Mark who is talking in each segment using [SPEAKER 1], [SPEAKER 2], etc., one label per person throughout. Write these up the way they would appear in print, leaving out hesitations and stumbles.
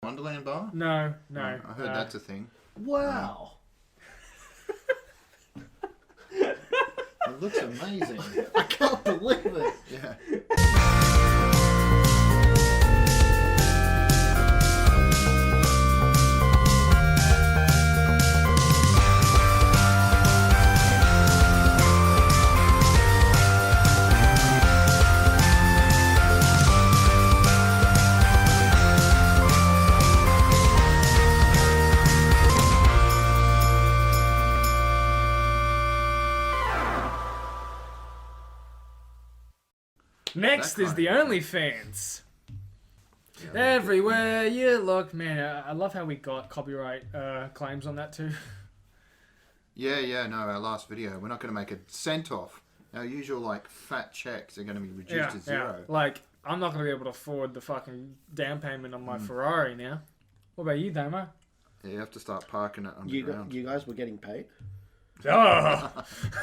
[SPEAKER 1] Wonderland bar?
[SPEAKER 2] No.
[SPEAKER 1] I heard that's a thing.
[SPEAKER 3] Wow.
[SPEAKER 1] It looks amazing.
[SPEAKER 3] I can't believe it.
[SPEAKER 1] Yeah.
[SPEAKER 2] Next is the OnlyFans. Everywhere you look, man. I love how we got copyright claims on that too.
[SPEAKER 1] Yeah, no, our last video, we're not going to make a cent off. Our usual, like, fat checks are going to be reduced to zero.
[SPEAKER 2] Yeah. Like, I'm not going to be able to afford the fucking down payment on my Ferrari now. What about you, Damo?
[SPEAKER 1] Yeah, you have to start parking it underground.
[SPEAKER 3] You guys were getting paid?
[SPEAKER 2] Oh!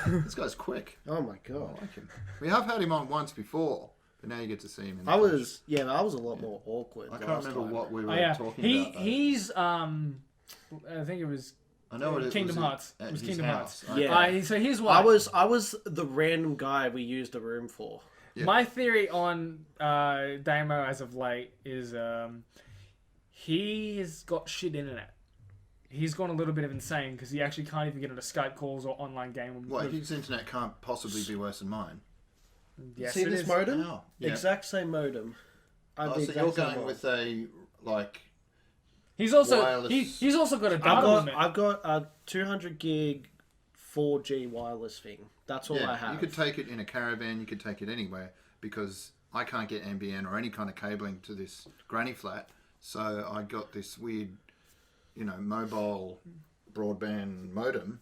[SPEAKER 1] This guy's quick.
[SPEAKER 3] Oh my god.
[SPEAKER 1] I like him. We have had him on once before, but now you get to see him in the
[SPEAKER 3] I
[SPEAKER 1] flesh.
[SPEAKER 3] was a lot more awkward.
[SPEAKER 1] I can't remember what we were talking about.
[SPEAKER 2] He's I think it was
[SPEAKER 1] I know what
[SPEAKER 2] Kingdom
[SPEAKER 1] was
[SPEAKER 2] Hearts. It was Kingdom Hearts.
[SPEAKER 3] Yeah.
[SPEAKER 2] So here's why.
[SPEAKER 3] I was the random guy we used the room for.
[SPEAKER 1] Yeah.
[SPEAKER 2] My theory on Damo as of late is he has got shit internet. He's gone a little bit of insane because he actually can't even get into Skype calls or online game.
[SPEAKER 1] What, his internet can't possibly be worse than mine?
[SPEAKER 2] Yes,
[SPEAKER 3] See this modem?
[SPEAKER 1] Oh, yeah.
[SPEAKER 3] Exact same modem.
[SPEAKER 1] So you're going with a, like...
[SPEAKER 2] He's also
[SPEAKER 1] wireless...
[SPEAKER 2] he's also got a data limit.
[SPEAKER 3] I've got a 200 gig 4G wireless thing. That's all I have.
[SPEAKER 1] You could take it in a caravan, you could take it anywhere, because I can't get NBN or any kind of cabling to this granny flat, so I got this weird, mobile broadband modem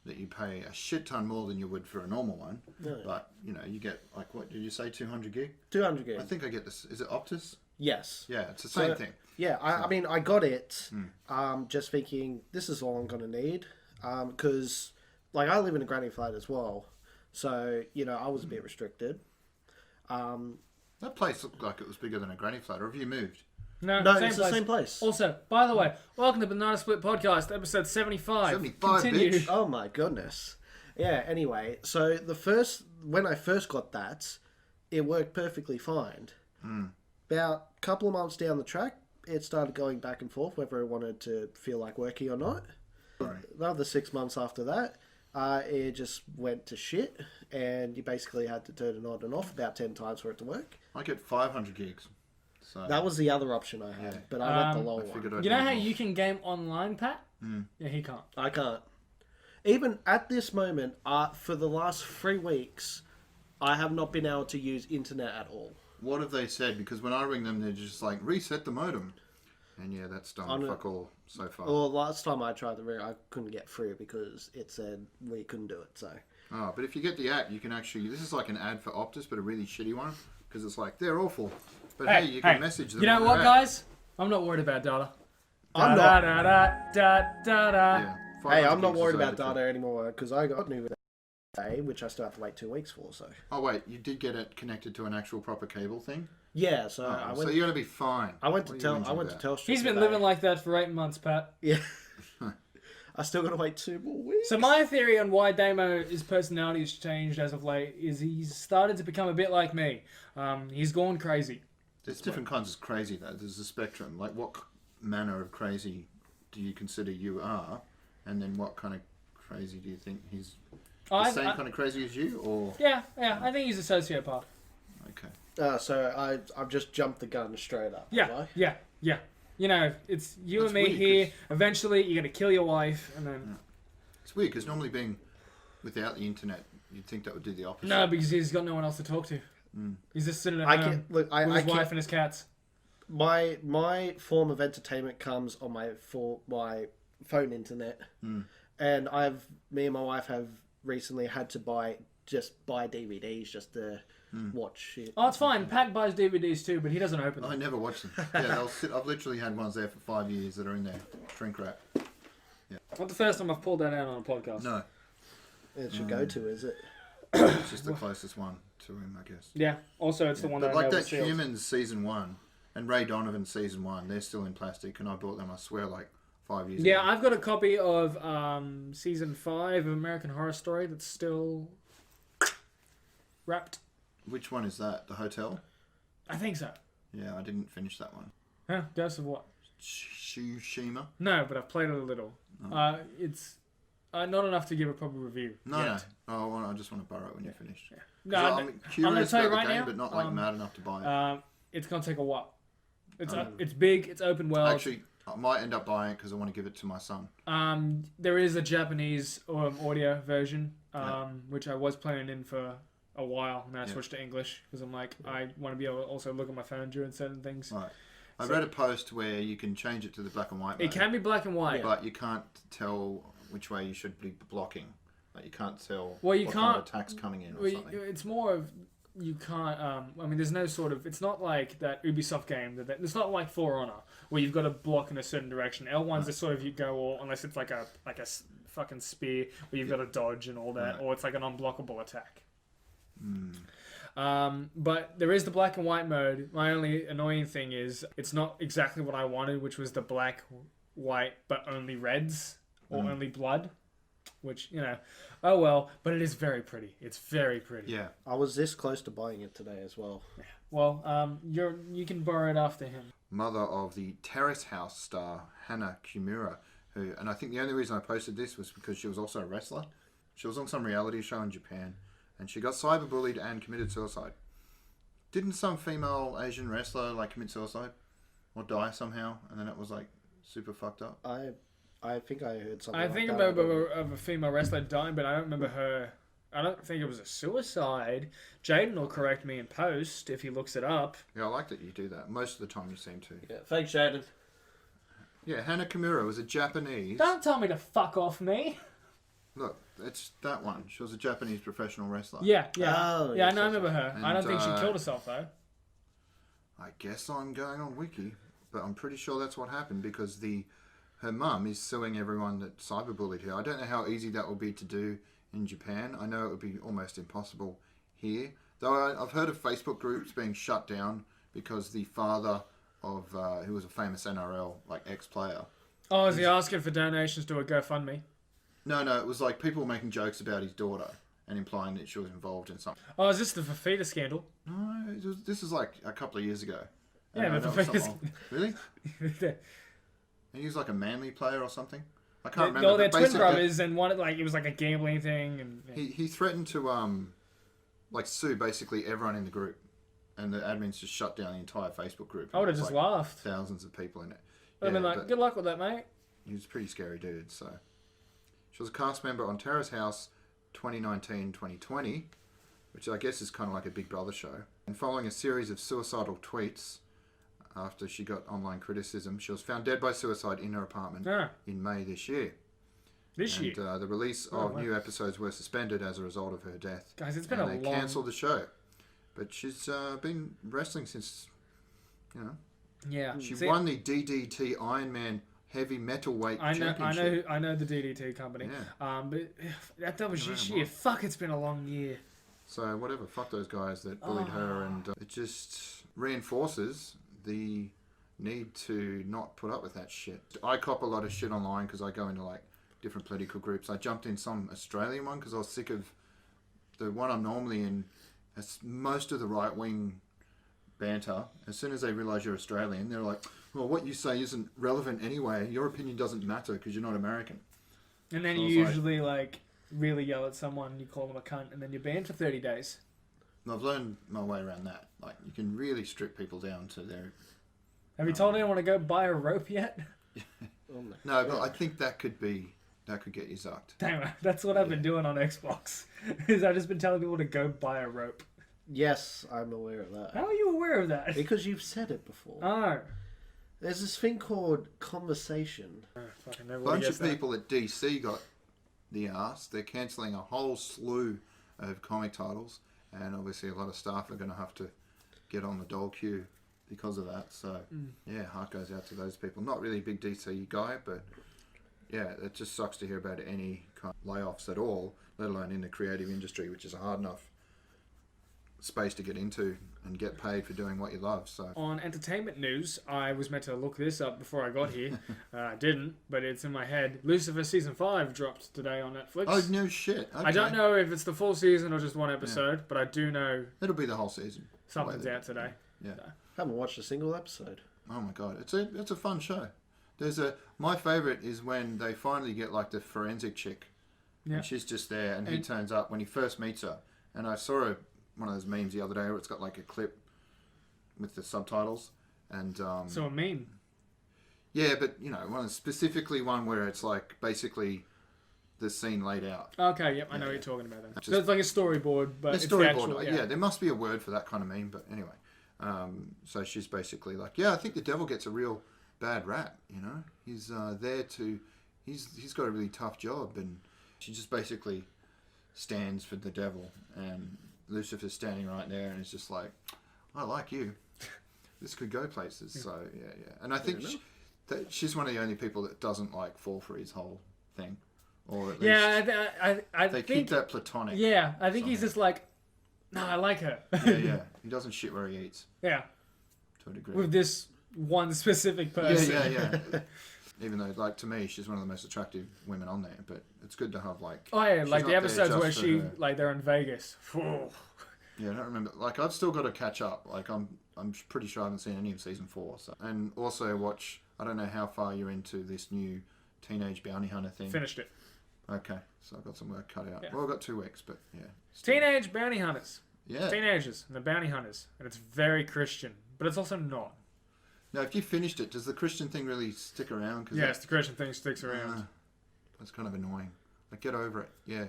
[SPEAKER 1] that you pay a shit ton more than you would for a normal one. Yeah. But, you get, like, what did you say, 200 gig?
[SPEAKER 3] 200 gig.
[SPEAKER 1] I think I get this. Is it Optus?
[SPEAKER 3] Yes.
[SPEAKER 1] Yeah, it's the same thing.
[SPEAKER 3] Yeah, I mean, I got it just thinking, this is all I'm going to need. Because, like, I live in a granny flat as well. So, I was a bit restricted.
[SPEAKER 1] That place looked like it was bigger than a granny flat, or have you moved?
[SPEAKER 2] No,
[SPEAKER 3] it's the same place.
[SPEAKER 2] Also, by the way, welcome to Banana Split Podcast, episode 75.
[SPEAKER 1] 75,
[SPEAKER 2] Continue.
[SPEAKER 1] bitch.
[SPEAKER 3] Oh my goodness. Yeah, anyway, so when I first got that, it worked perfectly fine. About a couple of months down the track, it started going back and forth whether I wanted to feel like working or not.
[SPEAKER 1] Sorry.
[SPEAKER 3] Another 6 months after that, it just went to shit, and you basically had to turn it on and off about 10 times for it to work.
[SPEAKER 1] I get 500 gigs. So
[SPEAKER 3] That was the other option I had, but I went the lower one.
[SPEAKER 2] You know how you can game online, Pat? Yeah, he can't.
[SPEAKER 3] I can't. Even at this moment, for the last 3 weeks, I have not been able to use internet at all.
[SPEAKER 1] What have they said? Because when I ring them, they're just like, reset the modem. And yeah, that's done fuck all so far.
[SPEAKER 3] Well, last time I tried the ring, I couldn't get through because it said we couldn't do it, so...
[SPEAKER 1] Oh, but if you get the app, you can actually... This is like an ad for Optus, but a really shitty one. Because it's like, they're awful. But hey, you can message them.
[SPEAKER 2] You know what, guys? I'm not worried about data. I'm not.
[SPEAKER 1] Yeah,
[SPEAKER 3] hey, I'm not worried about data anymore because I got new today, which I still have to wait 2 weeks for. So.
[SPEAKER 1] Oh wait, you did get it connected to an actual proper cable thing?
[SPEAKER 3] Yeah, so I went.
[SPEAKER 1] So you're gonna be fine.
[SPEAKER 3] I went to Telstra.
[SPEAKER 2] He's been living like that for 8 months, Pat.
[SPEAKER 3] Yeah. I still got to wait 2 more weeks.
[SPEAKER 2] So my theory on why Damo's personality has changed as of late is he's started to become a bit like me. He's gone crazy.
[SPEAKER 1] There's different kinds of crazy though. There's a spectrum. Like what manner of crazy do you consider you are? And then what kind of crazy do you think he's the same kind of crazy as you? Or
[SPEAKER 2] Yeah, I think he's a sociopath.
[SPEAKER 1] Okay.
[SPEAKER 3] So I've just jumped the gun straight up.
[SPEAKER 2] Yeah. It's you
[SPEAKER 1] That's
[SPEAKER 2] and me
[SPEAKER 1] weird,
[SPEAKER 2] here. Eventually, you're going to kill your wife, and then...
[SPEAKER 1] It's weird, because normally being without the internet, you'd think that would do the opposite.
[SPEAKER 2] No, because he's got no one else to talk to. He's just sitting at home with his wife and his cats.
[SPEAKER 3] My form of entertainment comes on my phone internet, and me and my wife have recently had to buy DVDs just to watch it.
[SPEAKER 2] Oh, it's fine. Pat buys DVDs too, but he doesn't open them.
[SPEAKER 1] I never watch them. Yeah, I've literally had ones there for 5 years that are in there, shrink wrap. Yeah.
[SPEAKER 2] Not the first time I've pulled that out on a podcast.
[SPEAKER 1] No.
[SPEAKER 3] It's your go-to, is it?
[SPEAKER 1] It's just the closest one to him, I guess.
[SPEAKER 2] Yeah. Also, it's the one that I
[SPEAKER 1] like
[SPEAKER 2] know
[SPEAKER 1] that
[SPEAKER 2] was sealed.
[SPEAKER 1] Humans season 1 And Ray Donovan season 1, they're still in plastic, and I bought them, I swear, like 5 years
[SPEAKER 2] Yeah,
[SPEAKER 1] ago.
[SPEAKER 2] I've got a copy of season 5 of American Horror Story that's still wrapped.
[SPEAKER 1] Which one is that? The Hotel?
[SPEAKER 2] I think so.
[SPEAKER 1] Yeah, I didn't finish that one.
[SPEAKER 2] Huh? Dose of what?
[SPEAKER 1] Tsushima?
[SPEAKER 2] No, but I've played it a little.
[SPEAKER 1] Oh.
[SPEAKER 2] It's not enough to give a proper review.
[SPEAKER 1] No,
[SPEAKER 2] yet.
[SPEAKER 1] no. Oh, well, I just want to borrow it when you're finished.
[SPEAKER 2] Yeah.
[SPEAKER 1] 'Cause
[SPEAKER 2] No,
[SPEAKER 1] I'm curious
[SPEAKER 2] tell you
[SPEAKER 1] about
[SPEAKER 2] right
[SPEAKER 1] the game,
[SPEAKER 2] now,
[SPEAKER 1] but not like mad enough to buy it.
[SPEAKER 2] It's gonna take a while. It's big. It's open world.
[SPEAKER 1] Actually, I might end up buying it because I want to give it to my son.
[SPEAKER 2] There is a Japanese audio version,
[SPEAKER 1] Yeah.
[SPEAKER 2] which I was playing in for a while, and then I
[SPEAKER 1] Yeah.
[SPEAKER 2] switched to English because I'm like, I want to be able to also look at my phone during certain things.
[SPEAKER 1] Right. I
[SPEAKER 2] So-
[SPEAKER 1] read a post where you can change it to the black and white mode.
[SPEAKER 2] It can be black and white.
[SPEAKER 1] But you can't tell which way you should be blocking. Like you can't tell
[SPEAKER 2] Well, you
[SPEAKER 1] what
[SPEAKER 2] can't-
[SPEAKER 1] kind of attack's coming in or
[SPEAKER 2] Well,
[SPEAKER 1] something.
[SPEAKER 2] it's more of you can't. I mean, there's no sort of. It's not like that Ubisoft game. It's not like For Honor where you've got to block in a certain direction. L1's just sort of you go all unless it's like a fucking spear where you've got to dodge and all that,
[SPEAKER 1] Right.
[SPEAKER 2] or it's like an unblockable attack. But there is the black and white mode. My only annoying thing is it's not exactly what I wanted, which was the black, white, but only reds or only blood. Which, oh well, but it is very pretty. It's very pretty.
[SPEAKER 1] Yeah.
[SPEAKER 3] I was this close to buying it today as well.
[SPEAKER 2] Well, you can borrow it after him.
[SPEAKER 1] Mother of the Terrace House star Hana Kimura, who, and I think the only reason I posted this was because she was also a wrestler. She was on some reality show in Japan, and she got cyberbullied and committed suicide. Didn't some female Asian wrestler like commit suicide or die somehow, and then it was like super fucked up?
[SPEAKER 3] I think I heard something.
[SPEAKER 2] I
[SPEAKER 3] like
[SPEAKER 2] think
[SPEAKER 3] that.
[SPEAKER 2] about of a female wrestler dying, but I don't remember her. I don't think it was a suicide. Jaden will correct me in post if he looks it up.
[SPEAKER 1] Yeah, I like that you do that. Most of the time you seem to.
[SPEAKER 3] Yeah, thanks, Jaden.
[SPEAKER 1] Yeah, Hana Kimura was a Japanese.
[SPEAKER 2] Don't tell me to fuck off me.
[SPEAKER 1] Look, it's that one. She was a Japanese professional wrestler.
[SPEAKER 2] Yeah.
[SPEAKER 3] Oh,
[SPEAKER 2] yeah,
[SPEAKER 3] yes,
[SPEAKER 2] I know. I
[SPEAKER 3] yes,
[SPEAKER 2] remember her. I don't think she
[SPEAKER 1] And,
[SPEAKER 2] killed herself though.
[SPEAKER 1] I guess I'm going on Wiki, but I'm pretty sure that's what happened because her mum is suing everyone that cyberbullied her. I don't know how easy that would be to do in Japan. I know it would be almost impossible here. Though I've heard of Facebook groups being shut down because the father of who was a famous NRL ex-player.
[SPEAKER 2] Oh, is he asking for donations to a GoFundMe?
[SPEAKER 1] No, it was like people making jokes about his daughter and implying that she was involved in something.
[SPEAKER 2] Oh, is this the Fafita scandal?
[SPEAKER 1] No, this is like a couple of years ago.
[SPEAKER 2] Yeah,
[SPEAKER 1] And I
[SPEAKER 2] but
[SPEAKER 1] know
[SPEAKER 2] the
[SPEAKER 1] it's
[SPEAKER 2] thing
[SPEAKER 1] not
[SPEAKER 2] is-
[SPEAKER 1] long. Really? He was like a Manly player or something. I can't
[SPEAKER 2] No,
[SPEAKER 1] remember.
[SPEAKER 2] they're
[SPEAKER 1] but
[SPEAKER 2] twin
[SPEAKER 1] basically,
[SPEAKER 2] brothers, and one it was like a gambling thing, and
[SPEAKER 1] He threatened to sue basically everyone in the group, and the admins just shut down the entire Facebook group.
[SPEAKER 2] I would have
[SPEAKER 1] There
[SPEAKER 2] just
[SPEAKER 1] was,
[SPEAKER 2] laughed.
[SPEAKER 1] thousands of people in it.
[SPEAKER 2] I'd been like,
[SPEAKER 1] but
[SPEAKER 2] good luck with that, mate.
[SPEAKER 1] he was a pretty scary dude. So she was a cast member on Terrace House 2019-2020, which I guess is kind of like a Big Brother show. And following a series of suicidal tweets after she got online criticism, she was found dead by suicide in her apartment in May this year.
[SPEAKER 2] This year.
[SPEAKER 1] And the release of new episodes were suspended as a result of her death.
[SPEAKER 2] Guys, it's been
[SPEAKER 1] and
[SPEAKER 2] a
[SPEAKER 1] they
[SPEAKER 2] long...
[SPEAKER 1] cancelled the show. But she's been wrestling since,
[SPEAKER 2] Yeah.
[SPEAKER 1] She
[SPEAKER 2] See,
[SPEAKER 1] won the DDT Iron Man Heavy Metalweight Championship.
[SPEAKER 2] I know the DDT company.
[SPEAKER 1] Yeah.
[SPEAKER 2] But that was
[SPEAKER 1] Been
[SPEAKER 2] this
[SPEAKER 1] around a
[SPEAKER 2] year.
[SPEAKER 1] while.
[SPEAKER 2] Fuck, it's been a long year.
[SPEAKER 1] So whatever, fuck those guys that bullied her, and it just reinforces the need to not put up with that shit. I cop a lot of shit online because I go into different political groups. I jumped in some Australian one because I was sick of the one I'm normally in. As most of the right wing banter, as soon as they realise you're Australian, they're like, well, what you say isn't relevant anyway. Your opinion doesn't matter because you're not American.
[SPEAKER 2] And then
[SPEAKER 1] So
[SPEAKER 2] you
[SPEAKER 1] it's like-
[SPEAKER 2] usually really yell at someone, you call them a cunt, and then you're banned for 30 days.
[SPEAKER 1] And I've learned my way around that. You can really strip people down to their...
[SPEAKER 2] Have you told anyone to go buy a rope yet?
[SPEAKER 3] Oh my
[SPEAKER 1] No, but I think that could get you zucked.
[SPEAKER 2] Damn it, that's what I've been doing on Xbox. Is I've just been telling people to go buy a rope.
[SPEAKER 3] Yes, I'm aware of that.
[SPEAKER 2] How are you aware of that?
[SPEAKER 3] Because you've said it before.
[SPEAKER 2] Oh.
[SPEAKER 3] There's this thing called conversation.
[SPEAKER 2] Fucking
[SPEAKER 1] A
[SPEAKER 2] nobody
[SPEAKER 1] bunch
[SPEAKER 2] gets
[SPEAKER 1] of people at DC got the arse. They're cancelling a whole slew of comic titles, and obviously a lot of staff are going to have to get on the dole queue because of that. So, yeah, heart goes out to those people. Not really a big DC guy, but yeah, it just sucks to hear about any kind of layoffs at all, let alone in the creative industry, which is a hard enough space to get into and get paid for doing what you love. So
[SPEAKER 2] On entertainment news, I was meant to look this up before I got here. I didn't, but it's in my head. Lucifer Season 5 dropped today on Netflix.
[SPEAKER 1] oh no shit. Okay.
[SPEAKER 2] I don't know if it's the full season or just one episode, but I do know
[SPEAKER 1] It'll be the whole season.
[SPEAKER 2] something's out today.
[SPEAKER 1] Yeah.
[SPEAKER 3] Haven't watched a single episode.
[SPEAKER 1] Oh my god, it's a fun show. My favorite is when they finally get like the forensic chick,
[SPEAKER 2] Yeah.
[SPEAKER 1] and she's just there, and he turns up when he first meets her. And I saw one of those memes the other day where it's got like a clip with the subtitles, and
[SPEAKER 2] So a meme.
[SPEAKER 1] yeah, but specifically one where it's like basically the scene laid out.
[SPEAKER 2] Okay, yep, I know what you're talking about then. So it's like a storyboard, but it's the
[SPEAKER 1] storyboard.
[SPEAKER 2] actual...
[SPEAKER 1] Yeah, there must be a word for that kind of meme, but anyway. So she's basically like, yeah, I think the devil gets a real bad rap, He's there to... He's got a really tough job, and she just basically stands for the devil, and Lucifer's standing right there, and it's just like, I like you. This could go places. So, yeah. And I think she's one of the only people that doesn't, like, fall for his whole thing. Or at least
[SPEAKER 2] I
[SPEAKER 1] they
[SPEAKER 2] think...
[SPEAKER 1] keep that platonic.
[SPEAKER 2] Yeah, I think he's just like, no, I like her.
[SPEAKER 1] Yeah. He doesn't shit where he eats,
[SPEAKER 2] Yeah,
[SPEAKER 1] to a degree.
[SPEAKER 2] with this one specific person.
[SPEAKER 1] Yeah. Even though, like, to me, she's one of the most attractive women on there, but it's good to have, like...
[SPEAKER 2] Oh, yeah,
[SPEAKER 1] she's
[SPEAKER 2] like
[SPEAKER 1] not
[SPEAKER 2] the
[SPEAKER 1] there
[SPEAKER 2] episodes
[SPEAKER 1] just
[SPEAKER 2] where
[SPEAKER 1] for
[SPEAKER 2] she,
[SPEAKER 1] her.
[SPEAKER 2] like, they're in Vegas.
[SPEAKER 1] Yeah, I don't remember. Like, I've still got to catch up. Like, I'm pretty sure I haven't seen any of season 4. So. And also watch... I don't know how far you're into this new teenage bounty hunter thing.
[SPEAKER 2] Finished it.
[SPEAKER 1] Okay, so I've got some work cut out.
[SPEAKER 2] Yeah.
[SPEAKER 1] Well, I've got 2 weeks, but yeah. Still.
[SPEAKER 2] Teenage bounty hunters.
[SPEAKER 1] Yeah.
[SPEAKER 2] Teenagers and the bounty hunters. And it's very Christian, but it's also not.
[SPEAKER 1] Now, if you finished it, does the Christian thing really stick around? Cause
[SPEAKER 2] Yes, the Christian thing sticks around.
[SPEAKER 1] That's kind of annoying. Like, get over it. Yeah.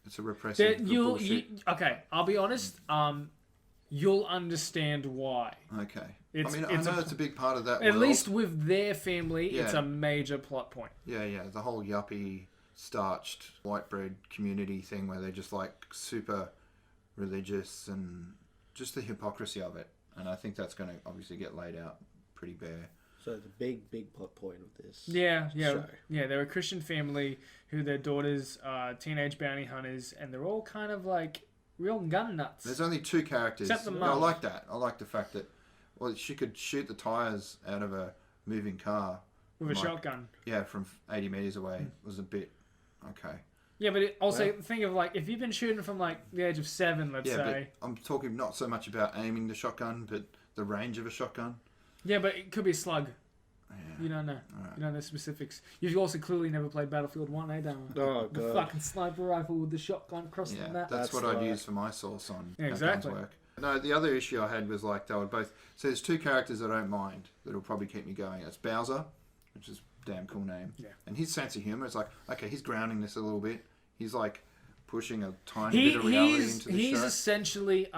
[SPEAKER 1] It's a repressive bullshit.
[SPEAKER 2] Okay, I'll be honest. You'll understand why.
[SPEAKER 1] Okay. I
[SPEAKER 2] It's
[SPEAKER 1] know it's a big part of that
[SPEAKER 2] At
[SPEAKER 1] world.
[SPEAKER 2] least with their family, it's
[SPEAKER 1] Yeah.
[SPEAKER 2] a major plot point.
[SPEAKER 1] Yeah. The whole yuppie, starched, white bread community thing where they're just like super religious and just the hypocrisy of it. And I think that's going to obviously get laid out pretty bare.
[SPEAKER 3] So the big plot point of this.
[SPEAKER 2] Yeah.
[SPEAKER 3] show.
[SPEAKER 2] They're a Christian family who their daughters are teenage bounty hunters, and they're all kind of like real gun nuts.
[SPEAKER 1] There's only 2 characters.
[SPEAKER 2] Except the
[SPEAKER 1] I
[SPEAKER 2] mum.
[SPEAKER 1] like that. I like the fact that, well, she could shoot the tires out of a moving car.
[SPEAKER 2] With a
[SPEAKER 1] like,
[SPEAKER 2] shotgun.
[SPEAKER 1] Yeah, from 80 metres away. It was a bit, okay.
[SPEAKER 2] Yeah, but also think of like, if you've been shooting from like the age of 7, let's say.
[SPEAKER 1] But I'm talking not so much about aiming the shotgun, but the range of a shotgun.
[SPEAKER 2] Yeah, but it could be a slug.
[SPEAKER 1] Yeah.
[SPEAKER 2] You don't know.
[SPEAKER 1] Right.
[SPEAKER 2] You don't know the specifics. You've also clearly never played Battlefield 1, eh, Damo?
[SPEAKER 3] Oh,
[SPEAKER 2] The
[SPEAKER 3] God.
[SPEAKER 2] fucking sniper rifle with the shotgun across the
[SPEAKER 1] Yeah,
[SPEAKER 2] map.
[SPEAKER 1] that's what
[SPEAKER 3] That's
[SPEAKER 1] I'd
[SPEAKER 3] right.
[SPEAKER 1] use for my source on
[SPEAKER 2] Yeah,
[SPEAKER 1] how
[SPEAKER 2] exactly.
[SPEAKER 1] guns work. No, the other issue I had was like they were both... So there's 2 characters I don't mind that'll probably keep me going. It's Bowser, which is a damn cool name.
[SPEAKER 2] Yeah.
[SPEAKER 1] And his sense of humour, it's like, okay, he's grounding this a little bit. He's like pushing a tiny bit of reality into the
[SPEAKER 2] he's
[SPEAKER 1] show.
[SPEAKER 2] essentially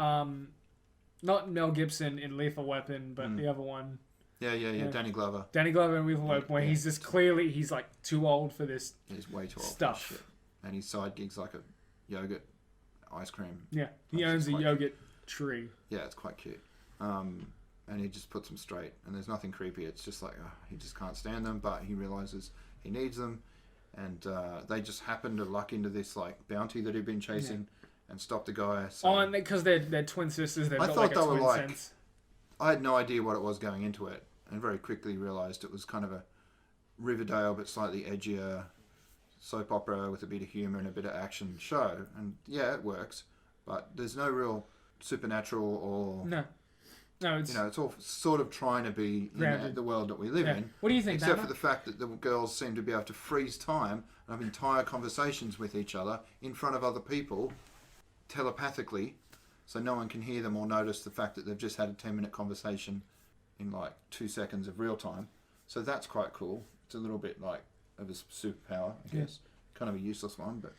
[SPEAKER 2] not Mel Gibson in Lethal Weapon, but the other one,
[SPEAKER 1] Yeah, Danny Glover.
[SPEAKER 2] Danny Glover in Lethal Weapon, where
[SPEAKER 1] Yeah.
[SPEAKER 2] he's just clearly he's like too old for this.
[SPEAKER 1] He's way too old
[SPEAKER 2] Stuff.
[SPEAKER 1] for this shit. And his side gig's like a yogurt ice cream.
[SPEAKER 2] Yeah, he
[SPEAKER 1] That's
[SPEAKER 2] owns a
[SPEAKER 1] quite-
[SPEAKER 2] yogurt tree.
[SPEAKER 1] Yeah, it's quite cute. And he just puts them straight. And there's nothing creepy. It's just like, he just can't stand them, but he realises he needs them. And they just happen to luck into this like bounty that he'd been chasing and stop the guy. So
[SPEAKER 2] Oh, and because they're twin sisters, they've
[SPEAKER 1] I
[SPEAKER 2] got
[SPEAKER 1] thought
[SPEAKER 2] like a
[SPEAKER 1] they were
[SPEAKER 2] twin
[SPEAKER 1] like-
[SPEAKER 2] sense.
[SPEAKER 1] I had no idea what it was going into it. And very quickly realised it was kind of a Riverdale but slightly edgier soap opera with a bit of humour and a bit of action show. And yeah, it works. But there's no real supernatural or...
[SPEAKER 2] No, it's
[SPEAKER 1] it's all sort of trying to be in
[SPEAKER 2] Grounded.
[SPEAKER 1] the world that we live in.
[SPEAKER 2] What do you think,
[SPEAKER 1] Except
[SPEAKER 2] Damo?
[SPEAKER 1] for the fact that the girls seem to be able to freeze time and have entire conversations with each other in front of other people telepathically, so no one can hear them or notice the fact that they've just had a 10-minute conversation in like 2 seconds of real time. So that's quite cool. It's a little bit like of a superpower, I guess. Kind of a useless one, but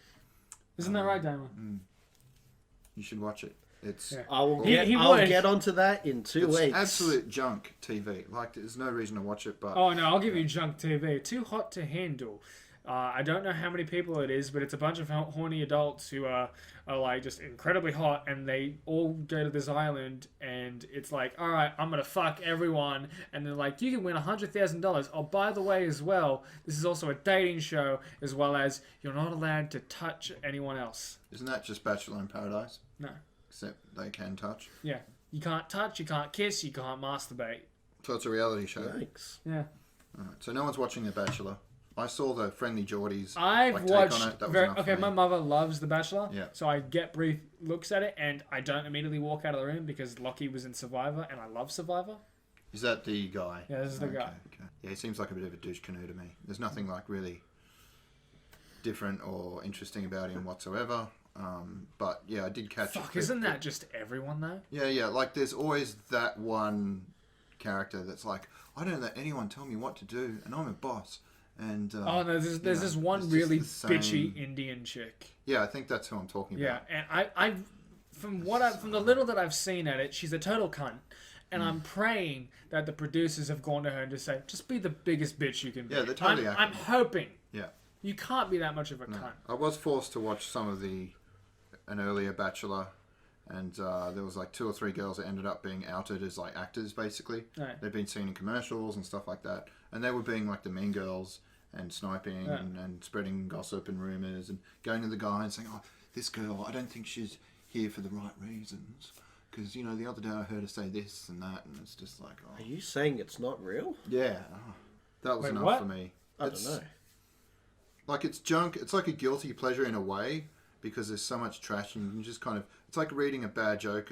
[SPEAKER 2] Isn't that right, Damo?
[SPEAKER 1] you should watch it. It's
[SPEAKER 2] Yeah.
[SPEAKER 3] I will
[SPEAKER 2] He
[SPEAKER 3] I'll
[SPEAKER 2] would.
[SPEAKER 3] get onto that in 2
[SPEAKER 1] it's
[SPEAKER 3] weeks.
[SPEAKER 1] absolute junk TV. Like, there's no reason to watch it, but
[SPEAKER 2] Oh no, I'll give you junk TV. Too hot to handle. I don't know how many people it is, but it's a bunch of horny adults who are like just incredibly hot, and they all go to this island, and it's like, all right, I'm gonna fuck everyone, and they're like, you can win $100,000. Oh, by the way, as well, this is also a dating show, as well as you're not allowed to touch anyone else.
[SPEAKER 1] isn't that just Bachelor in Paradise?
[SPEAKER 2] No.
[SPEAKER 1] except they can touch.
[SPEAKER 2] Yeah. You can't touch, you can't kiss, you can't masturbate.
[SPEAKER 1] So it's a reality show.
[SPEAKER 3] Yikes.
[SPEAKER 2] Yeah.
[SPEAKER 1] Alright, so no one's watching The Bachelor. I saw the Friendly Geordies.
[SPEAKER 2] I've
[SPEAKER 1] take
[SPEAKER 2] watched
[SPEAKER 1] on it. That was
[SPEAKER 2] very
[SPEAKER 1] enough
[SPEAKER 2] okay.
[SPEAKER 1] for
[SPEAKER 2] My
[SPEAKER 1] me.
[SPEAKER 2] mother loves The Bachelor,
[SPEAKER 1] Yeah.
[SPEAKER 2] so I get brief looks at it, and I don't immediately walk out of the room because Lockie was in Survivor, and I love Survivor.
[SPEAKER 1] Is that the guy?
[SPEAKER 2] Yeah, this is the guy.
[SPEAKER 1] Okay. Yeah, he seems like a bit of a douche canoe to me. There's nothing like really different or interesting about him whatsoever. But yeah, I did catch it.
[SPEAKER 2] Fuck, isn't that just everyone though?
[SPEAKER 1] Yeah. Like there's always that one character that's like, I don't let anyone tell me what to do, and I'm a boss. And
[SPEAKER 2] Oh no, there's this one
[SPEAKER 1] it's just
[SPEAKER 2] really
[SPEAKER 1] the same-
[SPEAKER 2] bitchy Indian chick.
[SPEAKER 1] Yeah, I think that's who I'm talking
[SPEAKER 2] Yeah,
[SPEAKER 1] about.
[SPEAKER 2] and I from the little that I've seen at it, she's a total cunt. And I'm praying that the producers have gone to her and just say, just be the biggest bitch you can be.
[SPEAKER 1] Yeah, they're totally
[SPEAKER 2] I'm
[SPEAKER 1] acting.
[SPEAKER 2] hoping.
[SPEAKER 1] Yeah.
[SPEAKER 2] You can't be that much of a
[SPEAKER 1] No.
[SPEAKER 2] cunt.
[SPEAKER 1] I was forced to watch some of an earlier Bachelor, and there was like 2 or 3 girls that ended up being outed as like actors, basically.
[SPEAKER 2] Right.
[SPEAKER 1] They'd been seen in commercials and stuff like that, and they were being like the mean girls and sniping
[SPEAKER 2] Yeah.
[SPEAKER 1] and spreading gossip and rumors and going to the guy and saying, "Oh, this girl, I don't think she's here for the right reasons." Because, you know, the other day I heard her say this and that, and it's just like, oh.
[SPEAKER 3] Are you saying it's not real?
[SPEAKER 1] Yeah. Oh, that was
[SPEAKER 2] Wait,
[SPEAKER 1] enough
[SPEAKER 2] what?
[SPEAKER 1] for me.
[SPEAKER 3] I don't know.
[SPEAKER 1] Like, it's junk. It's like a guilty pleasure in a way, because there's so much trash, and you can just kind of... It's like reading a bad joke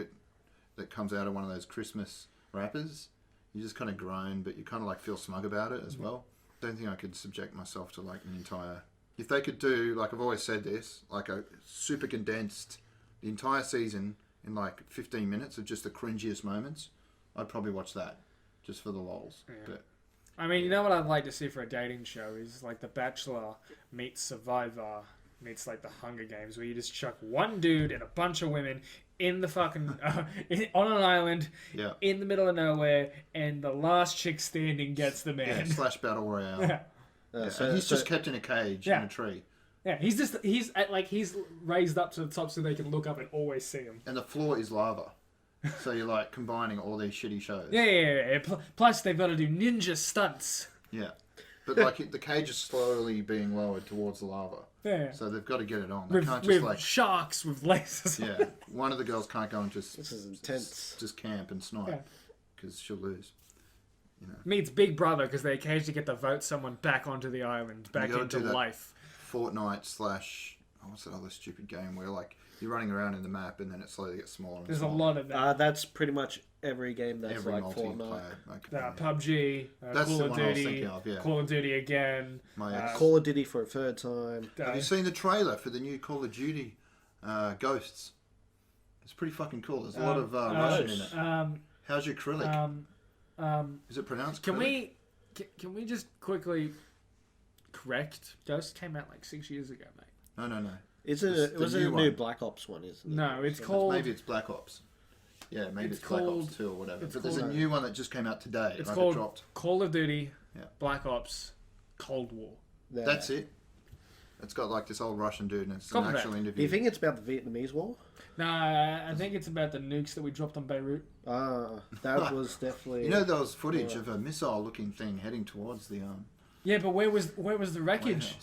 [SPEAKER 1] that comes out of one of those Christmas wrappers. You just kind of groan, but you kind of, like, feel smug about it as well. Don't think I could subject myself to, like, an entire... If they could do, like I've always said this, like a super condensed, the entire season... in like 15 minutes of just the cringiest moments, I'd probably watch that just for the lols.
[SPEAKER 2] Yeah.
[SPEAKER 1] But
[SPEAKER 2] I mean, you know what I'd like to see for a dating show is like The Bachelor meets Survivor meets like the Hunger Games, where you just chuck one dude and a bunch of women in the fucking on an island
[SPEAKER 1] yeah,
[SPEAKER 2] in the middle of nowhere, and the last chick standing gets the
[SPEAKER 1] yeah,
[SPEAKER 2] man.
[SPEAKER 1] slash battle royale.
[SPEAKER 2] Yeah.
[SPEAKER 1] Yeah.
[SPEAKER 3] So-
[SPEAKER 1] And he's
[SPEAKER 3] so-
[SPEAKER 1] just kept in a cage
[SPEAKER 2] Yeah.
[SPEAKER 1] in a tree,
[SPEAKER 2] Yeah, he's raised up to the top so they can look up and always see him.
[SPEAKER 1] and the floor is lava. So you're like combining all these shitty shows.
[SPEAKER 2] Yeah. Plus they've got to do ninja stunts.
[SPEAKER 1] Yeah. But like the cage is slowly being lowered towards the lava,
[SPEAKER 2] Yeah.
[SPEAKER 1] so they've got to get it on. They
[SPEAKER 2] With,
[SPEAKER 1] can't
[SPEAKER 2] with
[SPEAKER 1] just like
[SPEAKER 2] sharks with lasers.
[SPEAKER 1] yeah. One of the girls can't go and just
[SPEAKER 3] This is intense.
[SPEAKER 1] just camp and
[SPEAKER 2] Yeah.
[SPEAKER 1] snipe because she'll lose.
[SPEAKER 2] Meets Big Brother because they occasionally get to vote someone back onto the island, back
[SPEAKER 1] gotta
[SPEAKER 2] into
[SPEAKER 1] do that.
[SPEAKER 2] life.
[SPEAKER 1] FORTNITE slash what's that other stupid game where like you're running around in the map and then it slowly gets smaller. And
[SPEAKER 2] There's a
[SPEAKER 1] smaller.
[SPEAKER 2] lot of that.
[SPEAKER 3] That's pretty much every game that's
[SPEAKER 1] Every
[SPEAKER 3] like
[SPEAKER 1] multiplayer.
[SPEAKER 3] Fortnite.
[SPEAKER 1] Okay, yeah.
[SPEAKER 2] PUBG,
[SPEAKER 1] That's
[SPEAKER 2] Call
[SPEAKER 1] the
[SPEAKER 2] of
[SPEAKER 1] one I was
[SPEAKER 2] Duty,
[SPEAKER 1] thinking of, yeah.
[SPEAKER 2] Call of Duty again.
[SPEAKER 1] My ex.
[SPEAKER 3] Call of Duty for a third time.
[SPEAKER 1] Have you seen the trailer for the new Call of Duty Ghosts? It's pretty fucking cool. There's a lot of Russian in it. How's your acrylic? Is it pronounced
[SPEAKER 2] Can
[SPEAKER 1] acrylic?
[SPEAKER 2] can we just quickly correct? Ghost came out like 6 years ago, mate.
[SPEAKER 1] No.
[SPEAKER 3] It's
[SPEAKER 1] It's
[SPEAKER 3] it was
[SPEAKER 1] the
[SPEAKER 3] a
[SPEAKER 1] new
[SPEAKER 3] new
[SPEAKER 1] one.
[SPEAKER 3] Black Ops one, isn't it?
[SPEAKER 2] No, it's
[SPEAKER 3] So
[SPEAKER 2] called.
[SPEAKER 1] Maybe it's Black Ops. Yeah, maybe
[SPEAKER 2] It's
[SPEAKER 1] it's Black
[SPEAKER 2] called-
[SPEAKER 1] Ops 2 or whatever.
[SPEAKER 2] it's
[SPEAKER 1] But there's a
[SPEAKER 2] called-
[SPEAKER 1] new one that just came out today.
[SPEAKER 2] It's
[SPEAKER 1] like
[SPEAKER 2] called
[SPEAKER 1] it dropped.
[SPEAKER 2] Call of Duty,
[SPEAKER 1] Yeah.
[SPEAKER 2] Black Ops, Cold War.
[SPEAKER 3] there.
[SPEAKER 1] That's it. It's got like this old Russian dude and it's
[SPEAKER 2] Copy
[SPEAKER 1] an
[SPEAKER 2] that.
[SPEAKER 1] actual
[SPEAKER 3] Do
[SPEAKER 1] interview.
[SPEAKER 3] you think it's about the Vietnamese War?
[SPEAKER 2] No, I think it's about the nukes that we dropped on Beirut.
[SPEAKER 3] That was definitely.
[SPEAKER 1] You know there was footage of a missile-looking thing heading towards the
[SPEAKER 2] Yeah, but where was the wreckage?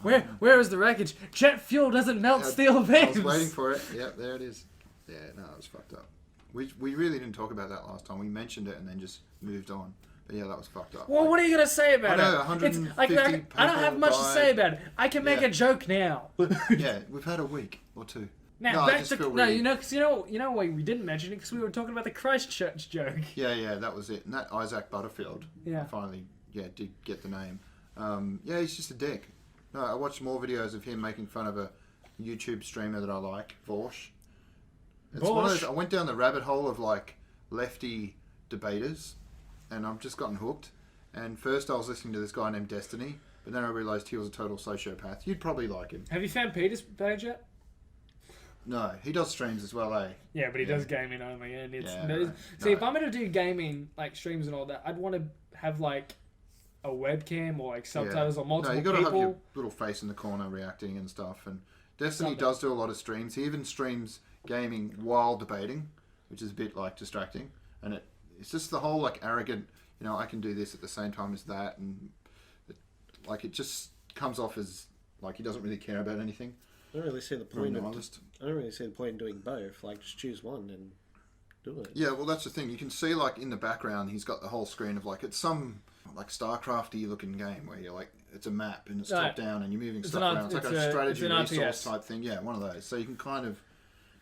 [SPEAKER 1] Warehouse.
[SPEAKER 2] Where is the wreckage? Jet fuel doesn't melt steel
[SPEAKER 1] I
[SPEAKER 2] beams.
[SPEAKER 1] was waiting for it. Yep, there it is. Yeah, no, it was fucked up. We really didn't talk about that last time. We mentioned it and then just moved on. But yeah, that was fucked up.
[SPEAKER 2] Well, what are you gonna say about
[SPEAKER 1] I know,
[SPEAKER 2] it?
[SPEAKER 1] 150
[SPEAKER 2] I don't have
[SPEAKER 1] people
[SPEAKER 2] much to
[SPEAKER 1] died.
[SPEAKER 2] say about it. I can make
[SPEAKER 1] Yeah.
[SPEAKER 2] a joke now.
[SPEAKER 1] Yeah, we've had a week or two.
[SPEAKER 2] Now
[SPEAKER 1] No, I
[SPEAKER 2] back
[SPEAKER 1] just
[SPEAKER 2] to
[SPEAKER 1] feel
[SPEAKER 2] no,
[SPEAKER 1] really-
[SPEAKER 2] you know why we didn't mention it because we were talking about the Christchurch joke.
[SPEAKER 1] Yeah, that was it. And that Isaac Butterfield
[SPEAKER 2] Yeah.
[SPEAKER 1] finally, did get the name. Yeah, he's just a dick. No, I watched more videos of him making fun of a YouTube streamer that I like, Vorsh. It's one of those, I went down the rabbit hole of like lefty debaters, and I've just gotten hooked. And first I was listening to this guy named Destiny, but then I realised he was a total sociopath. You'd probably like him.
[SPEAKER 2] Have you found Peter's page yet?
[SPEAKER 1] No, he does streams as well, eh?
[SPEAKER 2] Yeah, but he does gaming only, and it's
[SPEAKER 1] Yeah,
[SPEAKER 2] no,
[SPEAKER 1] right.
[SPEAKER 2] see
[SPEAKER 1] No.
[SPEAKER 2] if I'm gonna do gaming like streams and all that, I'd want to have like a webcam or like subtitles or multiple
[SPEAKER 1] No, you got to have your
[SPEAKER 2] people.
[SPEAKER 1] little face in the corner reacting and stuff. And Destiny
[SPEAKER 2] Something.
[SPEAKER 1] does do a lot of streams. He even streams gaming while debating, which is a bit like distracting. And it's just the whole like arrogant, I can do this at the same time as that, and it just comes off as like he doesn't really care about anything.
[SPEAKER 3] I don't really see the
[SPEAKER 1] Or a
[SPEAKER 3] point.
[SPEAKER 1] nihilist.
[SPEAKER 3] I don't really see the point in doing both. Like, just choose one and do it.
[SPEAKER 1] Yeah, well, that's the thing. You can see, like, in the background, he's got the whole screen of, like, it's some, like, StarCrafty looking game where you're, like, it's a map and it's top down and you're moving stuff around. It's like a strategy resource type thing. Yeah, one of those. So you can kind of,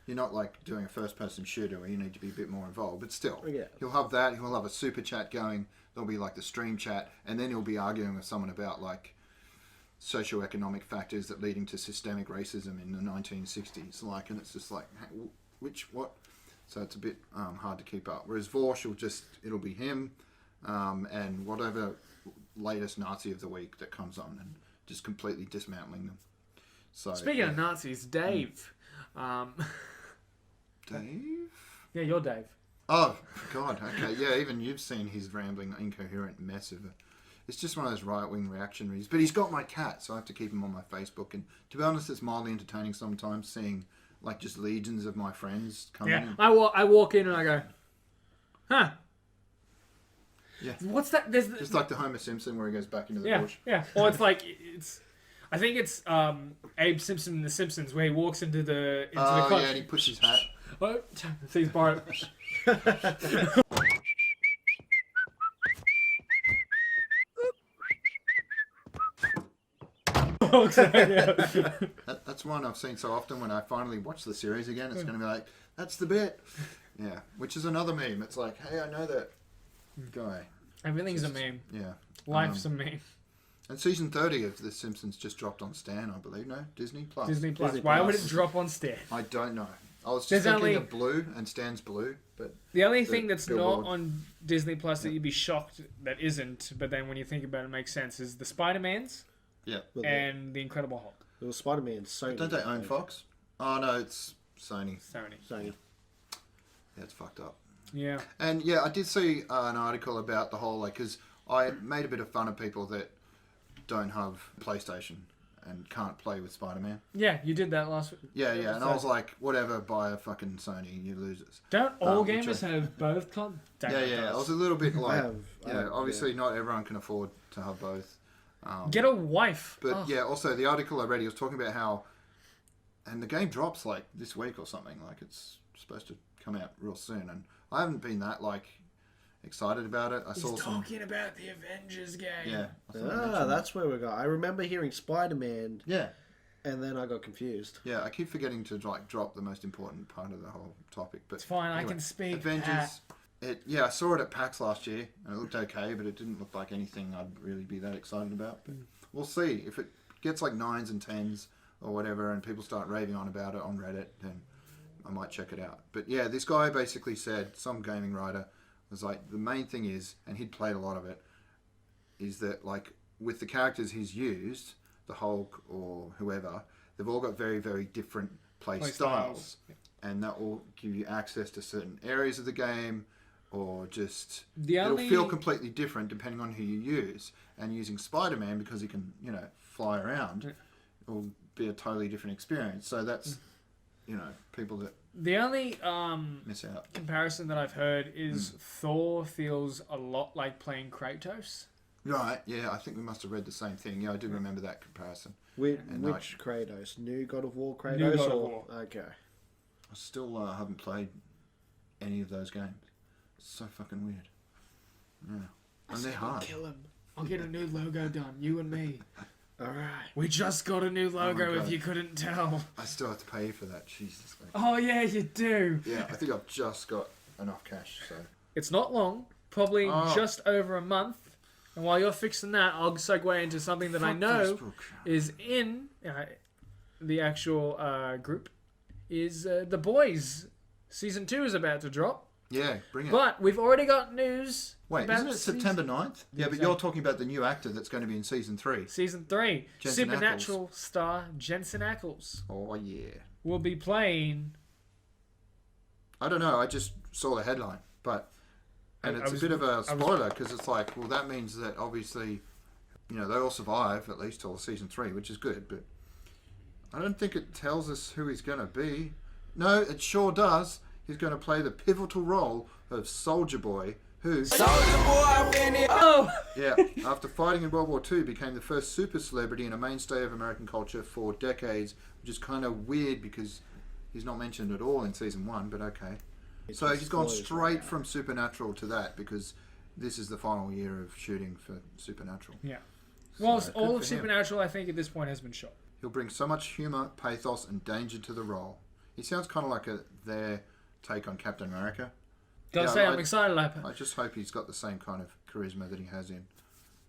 [SPEAKER 1] you're not, like, doing a first-person shooter where you need to be a bit more involved. But still, he'll have that. He'll have a super chat going. There'll be, like, the stream chat. And then he'll be arguing with someone about, like, socioeconomic factors that leading to systemic racism in the 1960s. Like, and it's just like, what? So it's a bit hard to keep up. Whereas Vorsh it'll be him and whatever latest Nazi of the week that comes on and just completely dismantling them. So
[SPEAKER 2] speaking of Nazis, Dave.
[SPEAKER 1] Dave?
[SPEAKER 2] Yeah, you're Dave.
[SPEAKER 1] Oh, God. Okay. Yeah, even you've seen his rambling, incoherent mess of it. It's just one of those right-wing reactionaries. But he's got my cat, so I have to keep him on my Facebook. And to be honest, it's mildly entertaining sometimes seeing, like, just legions of my friends come in.
[SPEAKER 2] I walk in and I go, huh.
[SPEAKER 1] Yeah.
[SPEAKER 2] What's that?
[SPEAKER 1] Just like the Homer Simpson where he goes back into the bush.
[SPEAKER 2] Yeah. Or it's like, I think it's Abe Simpson in The Simpsons where he walks into the cottage.
[SPEAKER 1] Yeah, and he puts his hat.
[SPEAKER 2] Oh, he's borrowed.
[SPEAKER 1] That's one I've seen so often. When I finally watch the series again, it's going to be like, that's the bit. Yeah, which is another meme. It's like, hey, I know that guy.
[SPEAKER 2] Everything's a meme.
[SPEAKER 1] Yeah.
[SPEAKER 2] Life's a meme.
[SPEAKER 1] And season 30 of The Simpsons just dropped on Stan, I believe. No? Disney Plus.
[SPEAKER 2] Disney Plus. Why would it drop on Stan?
[SPEAKER 1] I don't know. I was just thinking of Blue, and Stan's Blue, but
[SPEAKER 2] the only thing that's not on Disney Plus that you'd be shocked that isn't, but then when you think about it, it makes sense, is the Spider-Mans and the Incredible Hulk.
[SPEAKER 3] It was Spider-Man. Sony.
[SPEAKER 1] Don't they own Fox? Oh, no, it's Sony.
[SPEAKER 3] Sony.
[SPEAKER 1] Yeah, it's fucked up.
[SPEAKER 2] Yeah.
[SPEAKER 1] And yeah, I did see an article about the whole, like, because I made a bit of fun of people that don't have PlayStation and can't play with Spider-Man.
[SPEAKER 2] Yeah, you did that last week.
[SPEAKER 1] Yeah, and I was like, whatever, buy a fucking Sony, you losers.
[SPEAKER 2] Don't all gamers have both consoles?
[SPEAKER 1] Yeah, I was a little bit like, obviously not everyone can afford to have both.
[SPEAKER 2] Get a wife.
[SPEAKER 1] But yeah, also the article I read, he was talking about how, and the game drops like this week or something, like it's supposed to come out real soon, and I haven't been that like excited about it.
[SPEAKER 2] He's talking about the Avengers game.
[SPEAKER 1] Yeah.
[SPEAKER 3] That's where we got. I remember hearing Spider-Man.
[SPEAKER 1] Yeah.
[SPEAKER 3] And then I got confused.
[SPEAKER 1] Yeah, I keep forgetting to like drop the most important part of the whole topic. But
[SPEAKER 2] it's fine.
[SPEAKER 1] Anyway,
[SPEAKER 2] I can speak.
[SPEAKER 1] Avengers. I saw it at PAX last year, and it looked okay, but it didn't look like anything I'd really be that excited about. But we'll see if it gets like 9s and 10s or whatever, and people start raving on about it on Reddit, then I might check it out. But yeah, this guy basically said, some gaming writer was like, the main thing is, and he'd played a lot of it, is that like with the characters he's used, the Hulk or whoever, they've all got very, very different play styles. And that will give you access to certain areas of the game, or just it'll feel completely different depending on who you use. And using Spider-Man, because he can, fly around, will be a totally different experience. So that's, people that
[SPEAKER 2] the only
[SPEAKER 1] miss out.
[SPEAKER 2] Comparison that I've heard is Thor feels a lot like playing Kratos.
[SPEAKER 1] Right, yeah, I think we must have read the same thing. Yeah, I do remember that comparison.
[SPEAKER 3] Which Kratos? New God of War Kratos?
[SPEAKER 2] New God of War.
[SPEAKER 3] Okay.
[SPEAKER 1] I still haven't played any of those games. It's so fucking weird. Yeah. And they're hard.
[SPEAKER 2] Kill him. I'll get a new logo done. You and me.
[SPEAKER 3] Alright.
[SPEAKER 2] We just got a new logo if you couldn't tell.
[SPEAKER 1] I still have to pay for that. Jesus.
[SPEAKER 2] Oh, yeah, you do.
[SPEAKER 1] Yeah, I think I've just got enough cash, so.
[SPEAKER 2] It's not long. Probably just over a month. And while you're fixing that, I'll segue into something that I know
[SPEAKER 1] Facebook.
[SPEAKER 2] is in the actual group. Is The Boys. Season 2 is about to drop.
[SPEAKER 1] Yeah, bring it.
[SPEAKER 2] But we've already got news.
[SPEAKER 1] Wait,
[SPEAKER 2] about
[SPEAKER 1] isn't it September 9th? Yeah, but you're talking about the new actor that's going to be in Season 3.
[SPEAKER 2] Season 3.
[SPEAKER 1] Jensen
[SPEAKER 2] Supernatural star Jensen Ackles
[SPEAKER 1] Oh, yeah.
[SPEAKER 2] will be playing...
[SPEAKER 1] I don't know, I just saw the headline, but... And it's a bit of a spoiler, because it's like, well, that means that obviously, they all survive, at least till Season 3, which is good, but... I don't think it tells us who he's going to be. No, it sure does. He's going to play the pivotal role of Soldier Boy, who,
[SPEAKER 2] Oh!
[SPEAKER 1] yeah, after fighting in World War II, became the first super celebrity and a mainstay of American culture for decades, which is kind of weird because he's not mentioned at all in season 1, but okay. So he's gone straight from Supernatural to that because this is the final year of shooting for Supernatural.
[SPEAKER 2] Yeah. Well,
[SPEAKER 1] So,
[SPEAKER 2] all
[SPEAKER 1] good
[SPEAKER 2] of
[SPEAKER 1] for him.
[SPEAKER 2] Supernatural, I think, at this point has been shot.
[SPEAKER 1] He'll bring so much humour, pathos, and danger to the role. He sounds kind of like their take on Captain America.
[SPEAKER 2] Gotta
[SPEAKER 1] Yeah,
[SPEAKER 2] say,
[SPEAKER 1] I-
[SPEAKER 2] I'm excited.
[SPEAKER 1] I just hope he's got the same kind of charisma that he has in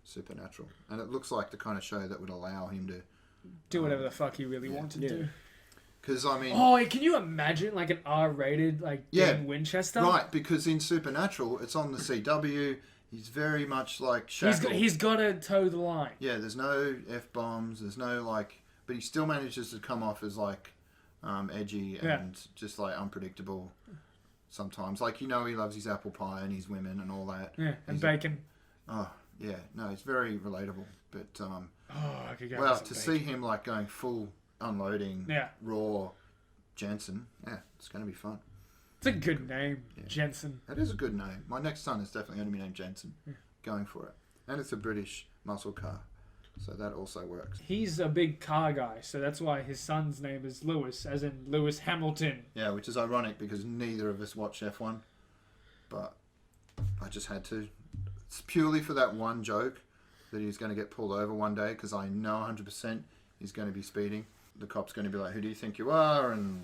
[SPEAKER 1] Supernatural. And it looks like the kind of show that would allow him to...
[SPEAKER 2] Do whatever the fuck he really wanted to do.
[SPEAKER 1] Because, I mean...
[SPEAKER 2] Oh, can you imagine, like, an R-rated, like,
[SPEAKER 1] Yeah,
[SPEAKER 2] Dean Winchester?
[SPEAKER 1] Right, because in Supernatural, it's on the CW. He's very much like shackled.
[SPEAKER 2] He's got to toe the line.
[SPEAKER 1] Yeah, there's no F-bombs. There's no, like... But he still manages to come off as, like, edgy and just, like, unpredictable sometimes. Like, he loves his apple pie and his women and all that.
[SPEAKER 2] Yeah, and
[SPEAKER 1] He's
[SPEAKER 2] bacon.
[SPEAKER 1] Oh, yeah. No, it's very relatable. But,
[SPEAKER 2] Oh, I could go
[SPEAKER 1] well,
[SPEAKER 2] for some
[SPEAKER 1] to
[SPEAKER 2] bacon.
[SPEAKER 1] see him, like, going full unloading,
[SPEAKER 2] Yeah.
[SPEAKER 1] raw Jensen, yeah, it's going to be fun.
[SPEAKER 2] It's a good name, Jensen.
[SPEAKER 1] That is a good name. My next son is definitely going to be named Jensen. Going for it. And it's a British muscle car. So that also works.
[SPEAKER 2] He's a big car guy, so that's why his son's name is Lewis, as in Lewis Hamilton.
[SPEAKER 1] Yeah, which is ironic because neither of us watch F1. But I just had to. It's purely for that one joke that he's going to get pulled over one day because I know 100% he's going to be speeding. The cop's going to be like, who do you think you are? And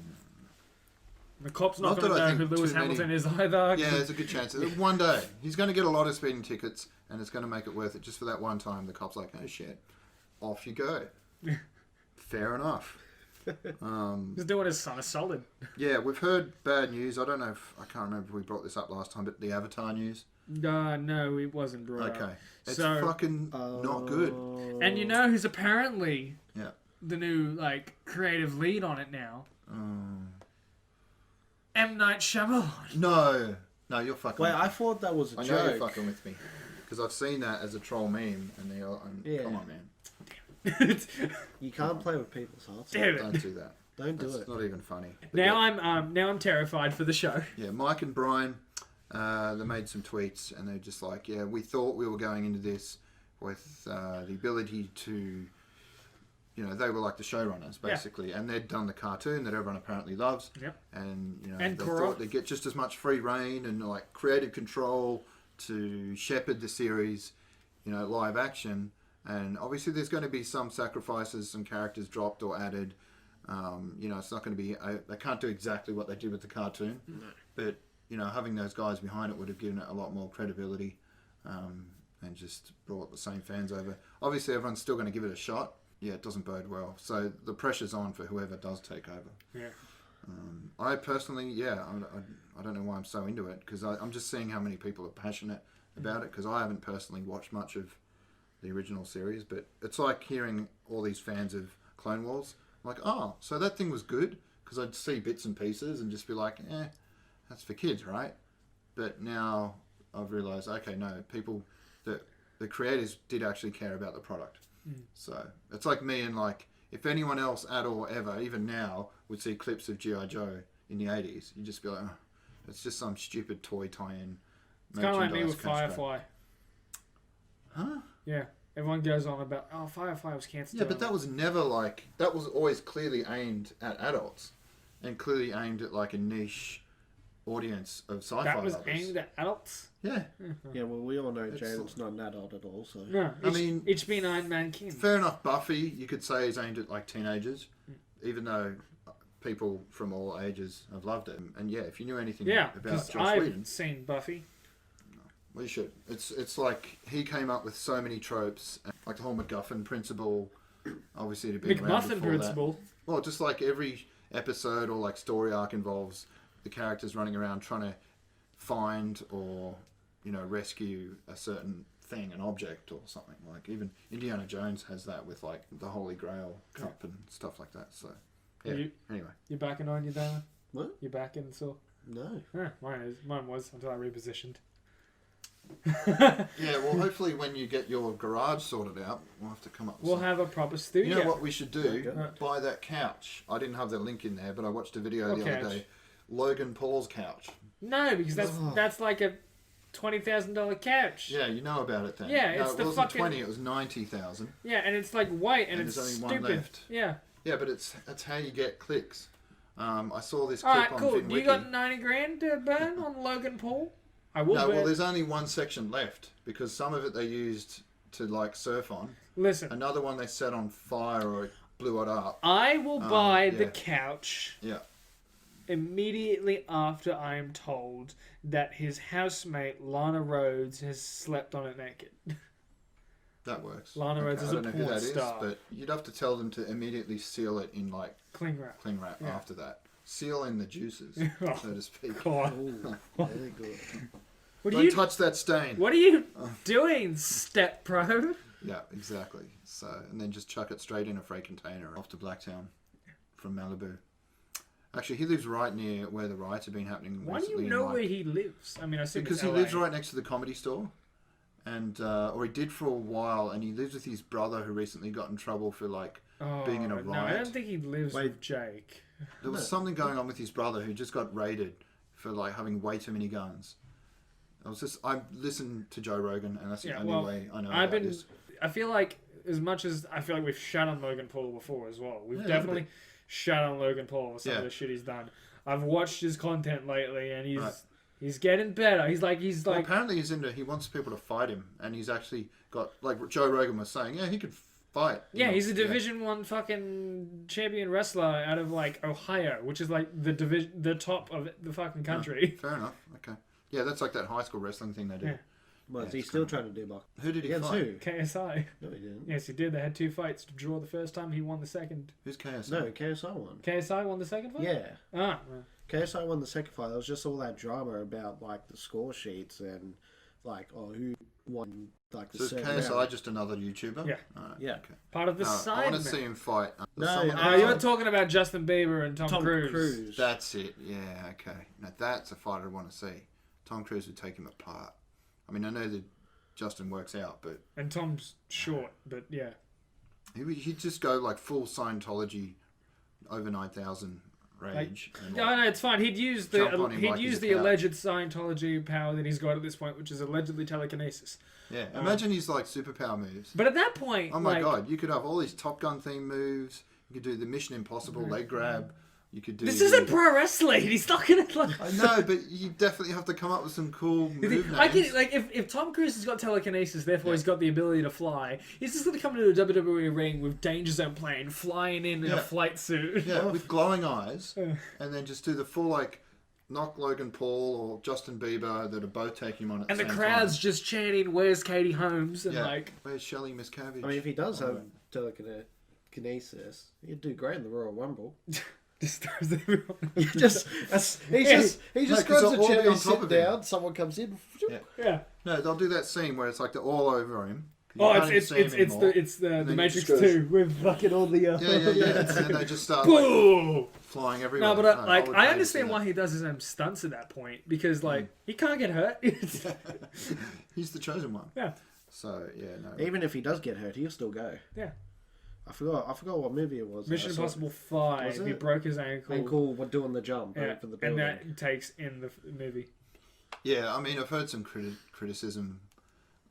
[SPEAKER 2] The cop's not
[SPEAKER 1] Not
[SPEAKER 2] going to
[SPEAKER 1] that I
[SPEAKER 2] know who
[SPEAKER 1] think
[SPEAKER 2] Lewis
[SPEAKER 1] too many-
[SPEAKER 2] Hamilton is either.
[SPEAKER 1] yeah, there's a good chance. One day he's going to get a lot of speeding tickets and it's going to make it worth it just for that one time. The cop's like, oh shit, off you go. Fair enough.
[SPEAKER 2] He's doing his son a solid.
[SPEAKER 1] Yeah, we've heard bad news. I don't know if I can't remember if we brought this up last time, but the Avatar news.
[SPEAKER 2] No, it wasn't brought up.
[SPEAKER 1] Okay, it's
[SPEAKER 2] So-
[SPEAKER 1] fucking not good.
[SPEAKER 2] And you know who's apparently
[SPEAKER 1] Yeah.
[SPEAKER 2] the new, like, creative lead on it now?
[SPEAKER 1] Um,
[SPEAKER 2] M. Night Shyamalan.
[SPEAKER 1] no, you're fucking.
[SPEAKER 3] Wait,
[SPEAKER 1] with
[SPEAKER 3] I
[SPEAKER 1] me.
[SPEAKER 3] thought that was a
[SPEAKER 1] I
[SPEAKER 3] joke.
[SPEAKER 1] know you're fucking with me because I've seen that as a troll meme, and they are.
[SPEAKER 3] Yeah.
[SPEAKER 1] Come on, man,
[SPEAKER 3] You can't play with people's hearts.
[SPEAKER 2] Damn it.
[SPEAKER 1] don't do that.
[SPEAKER 3] Don't do
[SPEAKER 1] That's
[SPEAKER 3] it.
[SPEAKER 1] not even funny. But
[SPEAKER 2] Now
[SPEAKER 1] yeah,
[SPEAKER 2] I'm terrified for the show.
[SPEAKER 1] yeah, Mike and Brian, they made some tweets, and they're just like, yeah, we thought we were going into this with the ability to. They were like the showrunners, basically. And they'd done the cartoon that everyone apparently loves.
[SPEAKER 2] Yep.
[SPEAKER 1] And,
[SPEAKER 2] And
[SPEAKER 1] they
[SPEAKER 2] Korra.
[SPEAKER 1] thought they'd get just as much free reign and, like, creative control to shepherd the series, live action. And obviously there's going to be some sacrifices, some characters dropped or added. It's not going to be... they can't do exactly what they did with the cartoon.
[SPEAKER 3] No.
[SPEAKER 1] But, having those guys behind it would have given it a lot more credibility and just brought the same fans over. Obviously everyone's still going to give it a shot. Yeah, it doesn't bode well. So the pressure's on for whoever does take over.
[SPEAKER 2] Yeah.
[SPEAKER 1] I personally, I don't know why I'm so into it because I'm just seeing how many people are passionate about it because I haven't personally watched much of the original series, but it's like hearing all these fans of Clone Wars. Like, oh, so that thing was good because I'd see bits and pieces and just be like, that's for kids, right? But now I've realised, okay, no, the creators did actually care about the product. So it's like me and like if anyone else at all ever, even now, would see clips of G.I. Joe in the 80s, you'd just be like, oh, it's just some stupid toy tie-in.
[SPEAKER 2] It's kind of like me with
[SPEAKER 1] merchandise
[SPEAKER 2] Firefly.
[SPEAKER 1] Huh?
[SPEAKER 2] Yeah. Everyone goes on about, Firefly was cancelled.
[SPEAKER 1] Yeah, but that was never like that was always clearly aimed at adults and clearly aimed at like a niche audience of sci-fi
[SPEAKER 2] That was
[SPEAKER 1] lovers.
[SPEAKER 2] aimed at adults?
[SPEAKER 1] Yeah.
[SPEAKER 3] Yeah, well, we all know
[SPEAKER 1] It's
[SPEAKER 3] Jaden's not an adult at all, so...
[SPEAKER 2] No.
[SPEAKER 1] I mean-
[SPEAKER 2] Ich bin ein Mann Kind.
[SPEAKER 1] Fair enough, Buffy, you could say is aimed at like teenagers, even though people from all ages have loved it. And yeah, if you knew anything
[SPEAKER 2] Yeah,
[SPEAKER 1] about
[SPEAKER 2] because
[SPEAKER 1] Joss
[SPEAKER 2] I've
[SPEAKER 1] Whedon,
[SPEAKER 2] seen Buffy.
[SPEAKER 1] well, you should. It's like he came up with so many tropes, like the whole MacGuffin principle. Obviously, to be around
[SPEAKER 2] McMuffin
[SPEAKER 1] before
[SPEAKER 2] principle.
[SPEAKER 1] That. Well, just like every episode or like story arc involves the characters running around trying to find or rescue a certain thing, an object or something. Like even Indiana Jones has that with like the Holy Grail cup and stuff like that. So yeah. Anyway,
[SPEAKER 2] You backing on you, Damo?
[SPEAKER 3] What?
[SPEAKER 2] You backing, so?
[SPEAKER 3] No.
[SPEAKER 2] Yeah, mine was until I repositioned.
[SPEAKER 1] yeah. Well, hopefully when you get your garage sorted out, we'll have to come up with
[SPEAKER 2] We'll
[SPEAKER 1] some.
[SPEAKER 2] have a proper studio.
[SPEAKER 1] You know what we should do?
[SPEAKER 3] Okay.
[SPEAKER 1] Buy that couch. I didn't have the link in there, but I watched a video the
[SPEAKER 2] What
[SPEAKER 1] other
[SPEAKER 2] couch?
[SPEAKER 1] day. Logan Paul's couch.
[SPEAKER 2] No, because that's like a $20,000 couch.
[SPEAKER 1] Yeah, you know about it then.
[SPEAKER 2] Yeah,
[SPEAKER 1] no,
[SPEAKER 2] it's
[SPEAKER 1] it
[SPEAKER 2] the
[SPEAKER 1] wasn't
[SPEAKER 2] fucking
[SPEAKER 1] 20. It was 90,000.
[SPEAKER 2] Yeah, and it's like white and,
[SPEAKER 1] And
[SPEAKER 2] it's
[SPEAKER 1] there's only one
[SPEAKER 2] stupid.
[SPEAKER 1] left.
[SPEAKER 2] Yeah.
[SPEAKER 1] Yeah, but that's how you get clicks. I saw this
[SPEAKER 2] All
[SPEAKER 1] clip
[SPEAKER 2] right,
[SPEAKER 1] on
[SPEAKER 2] cool.
[SPEAKER 1] VinWiki.
[SPEAKER 2] You got 90 grand to burn on Logan Paul? I will.
[SPEAKER 1] No,
[SPEAKER 2] burn.
[SPEAKER 1] well, there's only one section left because some of it they used to like surf on.
[SPEAKER 2] Listen,
[SPEAKER 1] Another one they set on fire or it blew it up.
[SPEAKER 2] I will buy the
[SPEAKER 1] yeah.
[SPEAKER 2] couch
[SPEAKER 1] Yeah.
[SPEAKER 2] immediately after I am told that his housemate Lana Rhodes has slept on it naked.
[SPEAKER 1] That works.
[SPEAKER 2] Lana Rhodes is
[SPEAKER 1] I don't
[SPEAKER 2] a
[SPEAKER 1] know who
[SPEAKER 2] porn
[SPEAKER 1] that is,
[SPEAKER 2] star.
[SPEAKER 1] but you'd have to tell them to immediately seal it in like
[SPEAKER 2] Cling wrap.
[SPEAKER 1] cling wrap
[SPEAKER 2] Yeah.
[SPEAKER 1] after that. Seal in the juices,
[SPEAKER 2] Oh,
[SPEAKER 1] so to speak.
[SPEAKER 2] God.
[SPEAKER 3] Ooh, very good.
[SPEAKER 2] What are
[SPEAKER 1] Don't
[SPEAKER 2] you?
[SPEAKER 1] touch that stain.
[SPEAKER 2] What are you doing, step pro?
[SPEAKER 1] Yeah, exactly. So, and then just chuck it straight in a freight container off to Blacktown from Malibu. Actually, he lives right near where the riots have been happening
[SPEAKER 2] Why do
[SPEAKER 1] recently.
[SPEAKER 2] you
[SPEAKER 1] in,
[SPEAKER 2] know
[SPEAKER 1] like-
[SPEAKER 2] where he lives? I mean, I assume
[SPEAKER 1] Because
[SPEAKER 2] it's
[SPEAKER 1] he
[SPEAKER 2] LA.
[SPEAKER 1] lives right next to the Comedy Store, and or he did for a while, and he lives with his brother who recently got in trouble for like being in a
[SPEAKER 2] No, I
[SPEAKER 1] riot.
[SPEAKER 2] don't think he lives
[SPEAKER 3] Wait.
[SPEAKER 2] with Jake.
[SPEAKER 1] There was something going on with his brother who just got raided for like having way too many guns. I listened to Joe Rogan, and that's the
[SPEAKER 2] Yeah,
[SPEAKER 1] only
[SPEAKER 2] well,
[SPEAKER 1] way I know
[SPEAKER 2] I've
[SPEAKER 1] about
[SPEAKER 2] been.
[SPEAKER 1] this.
[SPEAKER 2] I feel like as much as I feel like we've shat on Logan Paul before as well. We've
[SPEAKER 1] Yeah,
[SPEAKER 2] definitely shat on Logan Paul for some
[SPEAKER 1] Yeah.
[SPEAKER 2] of the shit he's done. I've watched his content lately, and he's
[SPEAKER 1] Right.
[SPEAKER 2] he's getting better. He's
[SPEAKER 1] Well,
[SPEAKER 2] like
[SPEAKER 1] apparently he wants people to fight him, and he's actually got, like Joe Rogan was saying, yeah, he could fight.
[SPEAKER 2] yeah, he's a Division 1 fucking champion wrestler out of like Ohio, which is like the top of the fucking country.
[SPEAKER 1] Fair enough. Okay. Yeah, that's like that high school wrestling thing they do.
[SPEAKER 2] Yeah.
[SPEAKER 3] Well,
[SPEAKER 1] Yeah,
[SPEAKER 3] is he
[SPEAKER 1] it's
[SPEAKER 3] still
[SPEAKER 1] cool.
[SPEAKER 3] trying to do Buck?
[SPEAKER 1] Who did he
[SPEAKER 3] Against
[SPEAKER 1] fight?
[SPEAKER 3] who?
[SPEAKER 2] KSI.
[SPEAKER 3] No, he didn't.
[SPEAKER 2] Yes, he did. They had 2 fights to draw the first time. He won the second.
[SPEAKER 1] Who's KSI?
[SPEAKER 3] No, KSI won.
[SPEAKER 2] KSI won the second fight.
[SPEAKER 3] Yeah.
[SPEAKER 2] Ah. Well.
[SPEAKER 3] KSI won the second fight. There was just all that drama about like the score sheets and like who won like the
[SPEAKER 1] So is
[SPEAKER 3] certain
[SPEAKER 1] KSI
[SPEAKER 3] round.
[SPEAKER 1] just another YouTuber?
[SPEAKER 2] Yeah.
[SPEAKER 1] Alright,
[SPEAKER 3] Yeah.
[SPEAKER 1] Okay.
[SPEAKER 2] Part of the
[SPEAKER 1] No, I
[SPEAKER 2] side.
[SPEAKER 1] want to see him fight.
[SPEAKER 3] No,
[SPEAKER 1] someone
[SPEAKER 3] no,
[SPEAKER 1] else.
[SPEAKER 2] you're talking about Justin Bieber and Tom Cruise.
[SPEAKER 3] Cruise.
[SPEAKER 1] That's it. Yeah. Okay. Now that's a fight I want to see. Tom Cruise would take him apart. I mean, I know that Justin works out, but
[SPEAKER 2] And Tom's short, but yeah.
[SPEAKER 1] he'd just go like full Scientology over 9,000 rage. and,
[SPEAKER 2] No,
[SPEAKER 1] like,
[SPEAKER 2] no, it's fine. He'd use
[SPEAKER 1] Jump on
[SPEAKER 2] the
[SPEAKER 1] him
[SPEAKER 2] he'd
[SPEAKER 1] like
[SPEAKER 2] use
[SPEAKER 1] he's a
[SPEAKER 2] the
[SPEAKER 1] cow.
[SPEAKER 2] alleged Scientology power that he's got at this point, which is allegedly telekinesis.
[SPEAKER 1] yeah. Imagine his like superpower moves.
[SPEAKER 2] But at that point,
[SPEAKER 1] Oh my
[SPEAKER 2] like,
[SPEAKER 1] god, you could have all these Top Gun theme moves. You could do the Mission Impossible leg grab. You could do.
[SPEAKER 2] this isn't pro wrestling. He's not gonna like.
[SPEAKER 1] I know, but you definitely have to come up with some cool move names.
[SPEAKER 2] I get it, like if Tom Cruise has got telekinesis, therefore he's got the ability to fly. He's just gonna come into a WWE ring with Danger Zone plane, flying in a
[SPEAKER 1] Yeah.
[SPEAKER 2] flight suit.
[SPEAKER 1] Yeah, with glowing eyes, and then just do the full like knock Logan Paul or Justin Bieber that are both taking him on at
[SPEAKER 2] And
[SPEAKER 1] the
[SPEAKER 2] the
[SPEAKER 1] same
[SPEAKER 2] crowd's
[SPEAKER 1] time.
[SPEAKER 2] just chanting, "Where's Katie Holmes?" And
[SPEAKER 1] Yeah.
[SPEAKER 2] like,
[SPEAKER 1] Where's Shelley Miscavige?
[SPEAKER 3] I mean, if he does have telekinesis, he'd do great in the Royal Rumble.
[SPEAKER 2] just throws everyone.
[SPEAKER 3] he just
[SPEAKER 1] No, 'cause
[SPEAKER 3] grabs
[SPEAKER 1] they'll
[SPEAKER 3] a
[SPEAKER 1] all
[SPEAKER 3] chair,
[SPEAKER 1] be on
[SPEAKER 3] he's
[SPEAKER 1] top
[SPEAKER 3] sitting
[SPEAKER 1] of him.
[SPEAKER 3] down, someone comes in.
[SPEAKER 1] Yeah.
[SPEAKER 2] Yeah.
[SPEAKER 1] No, they'll do that scene where it's like they're all over him. You
[SPEAKER 2] Oh,
[SPEAKER 1] can't even
[SPEAKER 2] it's
[SPEAKER 1] see him
[SPEAKER 2] it's
[SPEAKER 1] anymore.
[SPEAKER 2] the
[SPEAKER 1] then he
[SPEAKER 2] Matrix
[SPEAKER 1] just goes-
[SPEAKER 2] 2 with fucking all the
[SPEAKER 1] Yeah. And then they just start like,
[SPEAKER 2] Boom!
[SPEAKER 1] flying everywhere.
[SPEAKER 2] No, but
[SPEAKER 1] I would
[SPEAKER 2] I
[SPEAKER 1] pay to
[SPEAKER 2] understand
[SPEAKER 1] see
[SPEAKER 2] why he does his own stunts at that point because like he can't get hurt.
[SPEAKER 1] that. He's the chosen one.
[SPEAKER 2] Yeah.
[SPEAKER 1] So yeah, no.
[SPEAKER 3] Even if he does get hurt, he'll still go.
[SPEAKER 2] Yeah.
[SPEAKER 3] I forgot what movie it was.
[SPEAKER 2] Mission
[SPEAKER 3] I saw
[SPEAKER 2] Impossible 5.
[SPEAKER 3] Was
[SPEAKER 2] He
[SPEAKER 3] it?
[SPEAKER 2] broke his ankle.
[SPEAKER 3] Ankle, we're doing the jump
[SPEAKER 2] Yeah,
[SPEAKER 3] for the
[SPEAKER 2] and
[SPEAKER 3] building.
[SPEAKER 2] that takes in the movie.
[SPEAKER 1] Yeah, I mean, I've heard some criticism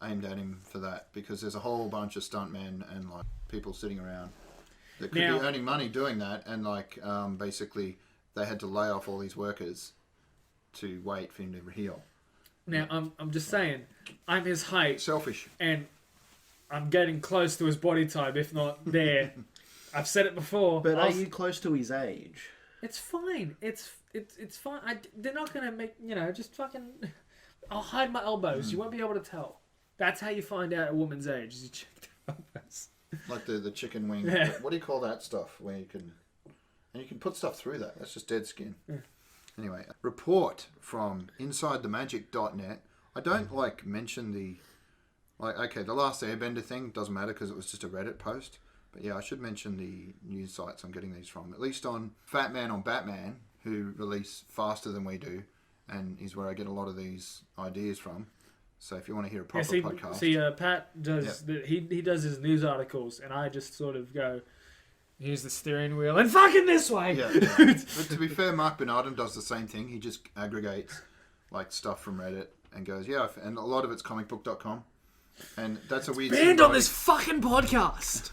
[SPEAKER 1] aimed at him for that because there's a whole bunch of stuntmen and like people sitting around that could
[SPEAKER 2] Now-
[SPEAKER 1] be earning money doing that, and like basically they had to lay off all these workers to wait for him to heal.
[SPEAKER 2] Now I'm just saying, I'm his height
[SPEAKER 1] Selfish.
[SPEAKER 2] and I'm getting close to his body type, if not there. I've said it before.
[SPEAKER 3] But
[SPEAKER 2] I'll-
[SPEAKER 3] are you close to his age?
[SPEAKER 2] It's fine. It's fine. They're not gonna make just fucking. I'll hide my elbows. You won't be able to tell. That's how you find out a woman's age. Is you check their elbows.
[SPEAKER 1] Like the chicken wing.
[SPEAKER 2] Yeah.
[SPEAKER 1] What do you call that stuff? Where you can put stuff through that. That's just dead skin.
[SPEAKER 2] Yeah.
[SPEAKER 1] Anyway, report from InsideTheMagic.net. I don't like mention the the Last Airbender thing doesn't matter because it was just a Reddit post. But yeah, I should mention the news sites I'm getting these from. At least on Fat Man on Batman, who release faster than we do, and is where I get a lot of these ideas from. So if you want to hear a proper podcast,
[SPEAKER 2] Pat does he does his news articles, and I just sort of go, here's the steering wheel, and fucking this way.
[SPEAKER 1] yeah. But to be fair, Mark Bernardin does the same thing. He just aggregates like stuff from Reddit and goes, yeah, and a lot of it's comicbook.com. And that's a weird
[SPEAKER 2] Banned on this fucking podcast.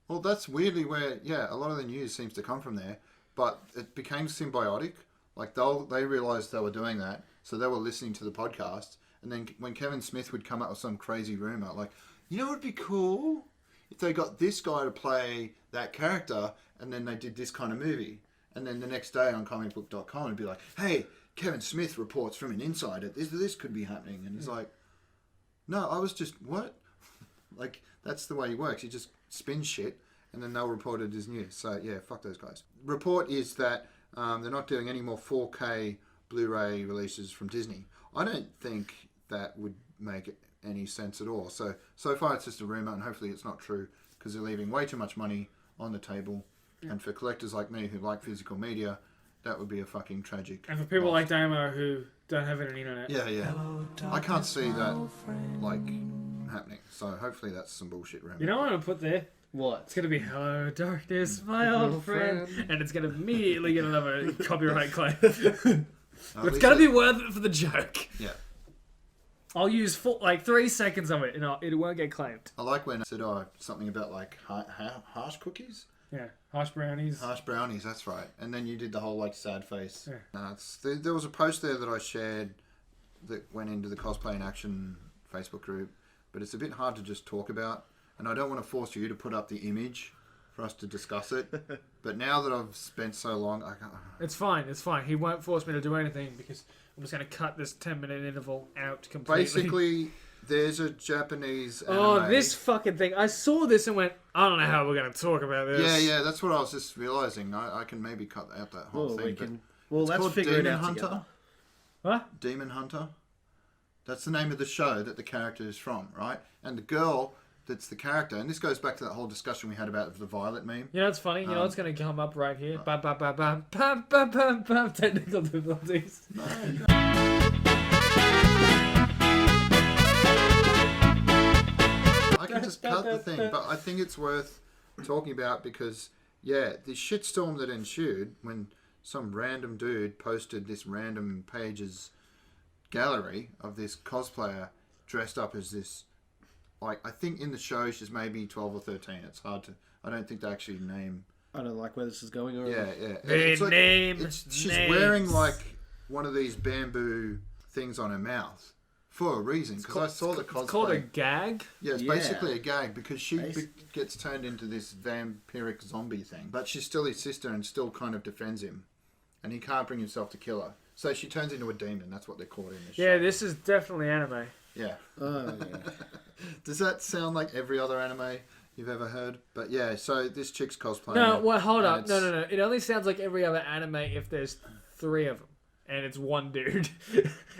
[SPEAKER 1] Well, that's weirdly where, a lot of the news seems to come from there. But it became symbiotic. Like, they realised they were doing that, so they were listening to the podcast. And then when Kevin Smith would come up with some crazy rumour, like, you know what would be cool? If they got this guy to play that character, and then they did this kind of movie. And then the next day on comicbook.com, it'd be like, hey, Kevin Smith reports from an insider. This could be happening. And he's like, no, I was just, what? Like, that's the way he works. He just spins shit, and then they'll report it as news. So, yeah, fuck those guys. Report is that they're not doing any more 4K Blu-ray releases from Disney. I don't think that would make any sense at all. So far it's just a rumour, and hopefully it's not true, because they're leaving way too much money on the table. And for collectors like me who like physical media, that would be a fucking tragic.
[SPEAKER 2] And for people like Damo who don't have an internet.
[SPEAKER 1] Yeah. I can't see that, like, happening. So hopefully that's some bullshit rumor.
[SPEAKER 2] You know what I'm going to put there?
[SPEAKER 3] What?
[SPEAKER 2] It's going to be, hello, darkness, my old friend. And it's going to immediately get another copyright claim. But it's going to be worth it for the joke.
[SPEAKER 1] Yeah.
[SPEAKER 2] I'll use 3 seconds of it, and it won't get claimed.
[SPEAKER 1] I like when I said something about, like, harsh cookies.
[SPEAKER 2] Yeah, harsh brownies.
[SPEAKER 1] Harsh brownies, that's right. And then you did the whole, like, sad face.
[SPEAKER 2] Yeah.
[SPEAKER 1] There was a post there that I shared that went into the Cosplay in Action Facebook group, but it's a bit hard to just talk about, and I don't want to force you to put up the image for us to discuss it. But now that I've spent so long, I can't...
[SPEAKER 2] It's fine. He won't force me to do anything, because I'm just going to cut this 10-minute interval out completely.
[SPEAKER 1] Basically, there's a Japanese anime.
[SPEAKER 2] Oh, this fucking thing. I saw this and went, I don't know how we're going to talk about this.
[SPEAKER 1] Yeah, that's what I was just realising. I can maybe cut out that whole thing.
[SPEAKER 3] Let's
[SPEAKER 1] called
[SPEAKER 3] figure
[SPEAKER 1] Demon
[SPEAKER 3] it out
[SPEAKER 1] Hunter.
[SPEAKER 3] together.
[SPEAKER 2] What?
[SPEAKER 1] Demon Hunter. That's the name of the show that the character is from, right? And the girl that's the character, and this goes back to that whole discussion we had about the Violet meme.
[SPEAKER 2] You know what's funny? You know what's going to come up right here? Bam, bam, bam, bam, bam, bam, bam, bam, technical difficulties.
[SPEAKER 1] I can just cut the thing, but I think it's worth talking about because, the shitstorm that ensued when some random dude posted this random pages gallery of this cosplayer dressed up as this, like, I think in the show she's maybe 12 or 13. It's hard to, I don't think they actually name.
[SPEAKER 3] I don't like where this is going. Or
[SPEAKER 1] She's wearing like one of these bamboo things on her mouth. For a reason, because I saw the cosplay.
[SPEAKER 2] It's called a gag?
[SPEAKER 1] Yeah, it's basically a gag, because she gets turned into this vampiric zombie thing. But she's still his sister and still kind of defends him. And he can't bring himself to kill her. So she turns into a demon, that's what they're called in this show.
[SPEAKER 2] Yeah, this is definitely anime.
[SPEAKER 1] Yeah.
[SPEAKER 3] Oh, yeah.
[SPEAKER 1] Does that sound like every other anime you've ever heard? But yeah, so this chick's cosplaying.
[SPEAKER 2] No, well, hold up. No. It only sounds like every other anime if there's 3 of them. And it's one dude.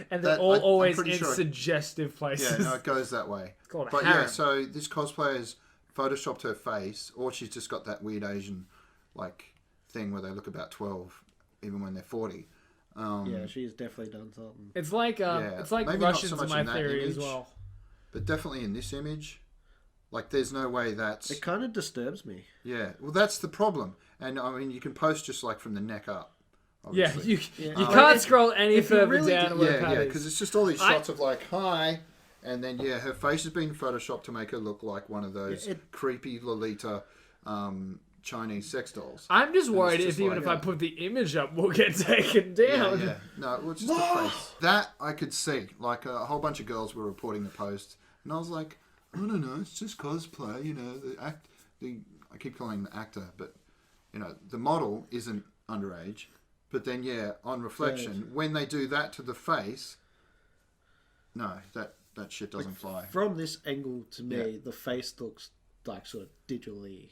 [SPEAKER 2] And they're always in suggestive places.
[SPEAKER 1] Yeah, no, it goes that way.
[SPEAKER 2] It's called a
[SPEAKER 1] But
[SPEAKER 2] harem.
[SPEAKER 1] yeah, so this cosplayer's photoshopped her face, or she's just got that weird Asian, like, thing where they look about 12, even when they're 40.
[SPEAKER 3] Yeah, she's definitely done something.
[SPEAKER 2] It's like
[SPEAKER 1] maybe not
[SPEAKER 2] Russians
[SPEAKER 1] so much
[SPEAKER 2] in my
[SPEAKER 1] in that
[SPEAKER 2] theory as
[SPEAKER 1] image,
[SPEAKER 2] well.
[SPEAKER 1] But definitely in this image, like, there's no way that's...
[SPEAKER 3] It kind of disturbs me.
[SPEAKER 1] Yeah, well, that's the problem. And, I mean, you can post just, like, from the neck up.
[SPEAKER 2] Yeah,
[SPEAKER 1] Obviously.
[SPEAKER 2] you can't scroll any further
[SPEAKER 3] really
[SPEAKER 2] down where
[SPEAKER 1] Yeah,
[SPEAKER 2] it
[SPEAKER 1] because it's just all these shots of, like, hi, and then, her face has been photoshopped to make her look like one of those creepy Lolita Chinese sex dolls.
[SPEAKER 2] I'm just worried if I put the image up, we'll get taken down.
[SPEAKER 1] Yeah. No, it was just the face. That I could see. Like, a whole bunch of girls were reporting the post, and I was like, I don't know, it's just cosplay, you know, I keep calling him the actor, but, you know, the model isn't underage. But then, on reflection, when they do that to the face, no, that shit doesn't fly.
[SPEAKER 3] From this angle, to me, the face looks like sort of digitally...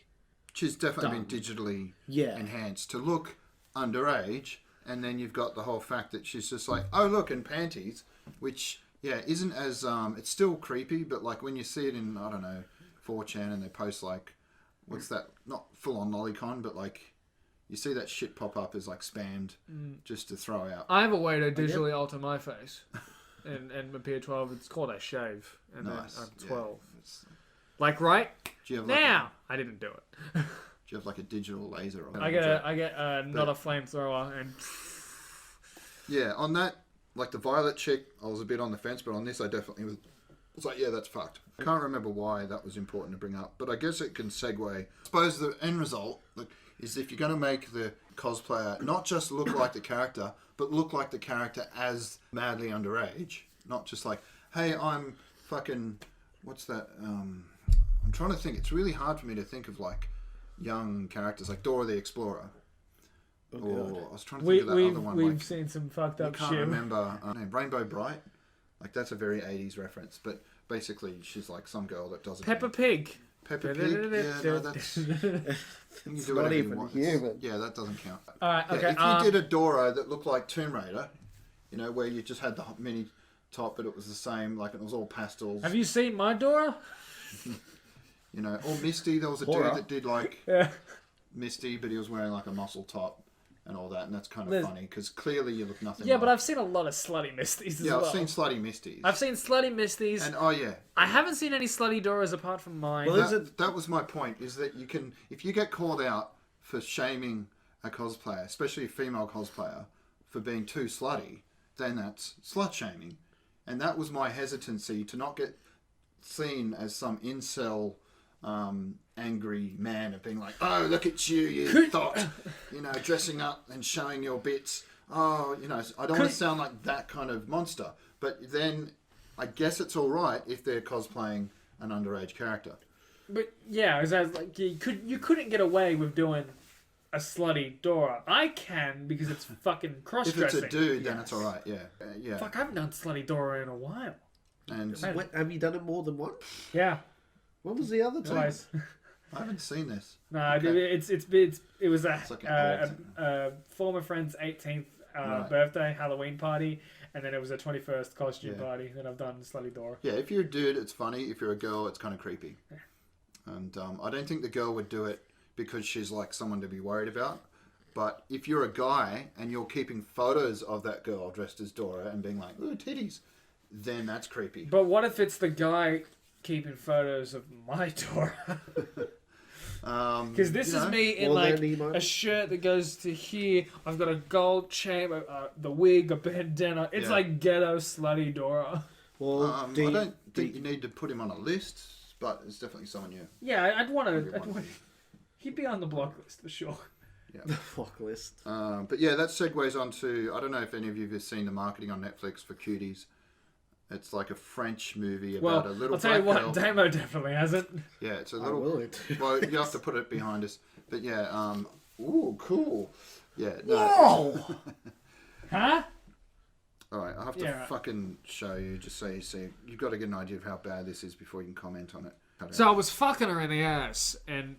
[SPEAKER 1] She's definitely been digitally enhanced to look underage, and then you've got the whole fact that she's just like, oh, look, in panties, which, isn't as... it's still creepy, but, like, when you see it in, I don't know, 4chan, and they post, like, what's that? Not full-on lolicon, but, like... You see that shit pop up as, like, spammed just to throw out.
[SPEAKER 2] I have a way to digitally alter my face. and appear 12. It's called a shave. And
[SPEAKER 1] nice.
[SPEAKER 2] then I'm 12. Yeah. Like, right
[SPEAKER 1] do you have
[SPEAKER 2] now. I didn't do it.
[SPEAKER 1] Do you have, like, a digital laser? Or
[SPEAKER 2] I get not a flamethrower. And
[SPEAKER 1] yeah, on that like the Violet chick, I was a bit on the fence, but on this I definitely was like, yeah, that's fucked. I can't remember why that was important to bring up, but I guess it can segue. I suppose the end result is if you're going to make the cosplayer not just look like the character, but look like the character as madly underage. Not just like, hey, I'm fucking, what's that? I'm trying to think. It's really hard for me to think of like young characters like Dora the Explorer.
[SPEAKER 3] Oh,
[SPEAKER 1] or I was trying to think of that other one.
[SPEAKER 2] We've seen some fucked
[SPEAKER 1] I
[SPEAKER 2] up
[SPEAKER 1] can't
[SPEAKER 2] shit.
[SPEAKER 1] remember. Rainbow Bright. Like that's a very 80s reference, but basically she's like some girl that doesn't.
[SPEAKER 2] Peppa Pig.
[SPEAKER 1] Peppa Pig. Yeah, no, that's. You can do
[SPEAKER 3] not
[SPEAKER 1] whatever you
[SPEAKER 3] even
[SPEAKER 1] want.
[SPEAKER 3] human.
[SPEAKER 1] Yeah, that doesn't count.
[SPEAKER 2] Alright,
[SPEAKER 1] Yeah,
[SPEAKER 2] okay.
[SPEAKER 1] if you did a Dora that looked like Tomb Raider, you know, where you just had the mini top, but it was the same, like it was all pastels.
[SPEAKER 2] Have you seen my Dora?
[SPEAKER 1] You know, or Misty. There was a
[SPEAKER 3] Horror.
[SPEAKER 1] dude that did like
[SPEAKER 2] Yeah.
[SPEAKER 1] Misty, but he was wearing like a muscle top and all that, and that's kind of funny because clearly you look nothing.
[SPEAKER 2] Yeah,
[SPEAKER 1] like.
[SPEAKER 2] but I've seen a lot of slutty Misties as
[SPEAKER 1] Yeah,
[SPEAKER 2] well.
[SPEAKER 1] I've seen slutty Misties.
[SPEAKER 2] I've seen slutty Misties.
[SPEAKER 1] And oh yeah,
[SPEAKER 2] I haven't seen any slutty Doras apart from mine.
[SPEAKER 3] Well,
[SPEAKER 1] that was my point. Is that you can, if you get called out for shaming a cosplayer, especially a female cosplayer, for being too slutty, then that's slut shaming, and that was my hesitancy to not get seen as some incel. Angry man of being like, oh, look at you, you thought, you know, dressing up and showing your bits. Oh, you know, I don't want to sound like that kind of monster. But then I guess it's all right if they're cosplaying an underage character.
[SPEAKER 2] But yeah, it was like you couldn't get away with doing a slutty Dora. I can because it's fucking cross
[SPEAKER 1] If it's
[SPEAKER 2] dressing.
[SPEAKER 1] a dude, then it's all right. Yeah, yeah.
[SPEAKER 2] Fuck, I haven't done slutty Dora in a while.
[SPEAKER 1] And
[SPEAKER 3] Wait, have you done it more than once?
[SPEAKER 2] Yeah,
[SPEAKER 3] What was the other two?
[SPEAKER 2] twice.
[SPEAKER 1] I haven't seen this.
[SPEAKER 2] No,
[SPEAKER 1] Okay.
[SPEAKER 2] it was
[SPEAKER 1] like an
[SPEAKER 2] a former friend's 18th
[SPEAKER 1] Right.
[SPEAKER 2] birthday Halloween party, and then it was a 21st costume
[SPEAKER 1] Yeah.
[SPEAKER 2] party. Then I've done slutty Dora.
[SPEAKER 1] Yeah, if you're a dude, it's funny. If you're a girl, it's kind of creepy. And I don't think the girl would do it because she's like someone to be worried about. But if you're a guy and you're keeping photos of that girl dressed as Dora and being like, ooh, titties, then that's creepy.
[SPEAKER 2] But what if it's the guy keeping photos of my Dora? Because this is me in
[SPEAKER 3] Or
[SPEAKER 2] like
[SPEAKER 3] their Nemo.
[SPEAKER 2] a shirt that goes to here. I've got a gold chain, the wig, a bandana. It's
[SPEAKER 1] Yeah.
[SPEAKER 2] like ghetto slutty Dora.
[SPEAKER 3] Well,
[SPEAKER 1] I don't think you need to put him on a list, but it's definitely someone you.
[SPEAKER 2] Yeah, I'd want
[SPEAKER 1] Everyone.
[SPEAKER 2] to. He'd be on the block list for sure.
[SPEAKER 3] the fuck list.
[SPEAKER 1] But yeah, that segues on to, I don't know if any of you have seen the marketing on Netflix for Cuties. It's like a French movie about
[SPEAKER 2] Well,
[SPEAKER 1] a little
[SPEAKER 2] I'll tell you
[SPEAKER 1] black
[SPEAKER 2] what,
[SPEAKER 1] girl.
[SPEAKER 2] Damo definitely hasn't.
[SPEAKER 1] Yeah, it's a
[SPEAKER 3] I
[SPEAKER 1] little.
[SPEAKER 3] will it.
[SPEAKER 1] Well, you have to put it behind us. But yeah, ooh, cool. Yeah, no.
[SPEAKER 2] Whoa! Huh?
[SPEAKER 1] All right, I have to
[SPEAKER 2] Yeah, right.
[SPEAKER 1] fucking show you just so you see. You've got to get an idea of how bad this is before you can comment on it. Cut
[SPEAKER 2] So
[SPEAKER 1] out
[SPEAKER 2] I was fucking her in the ass, and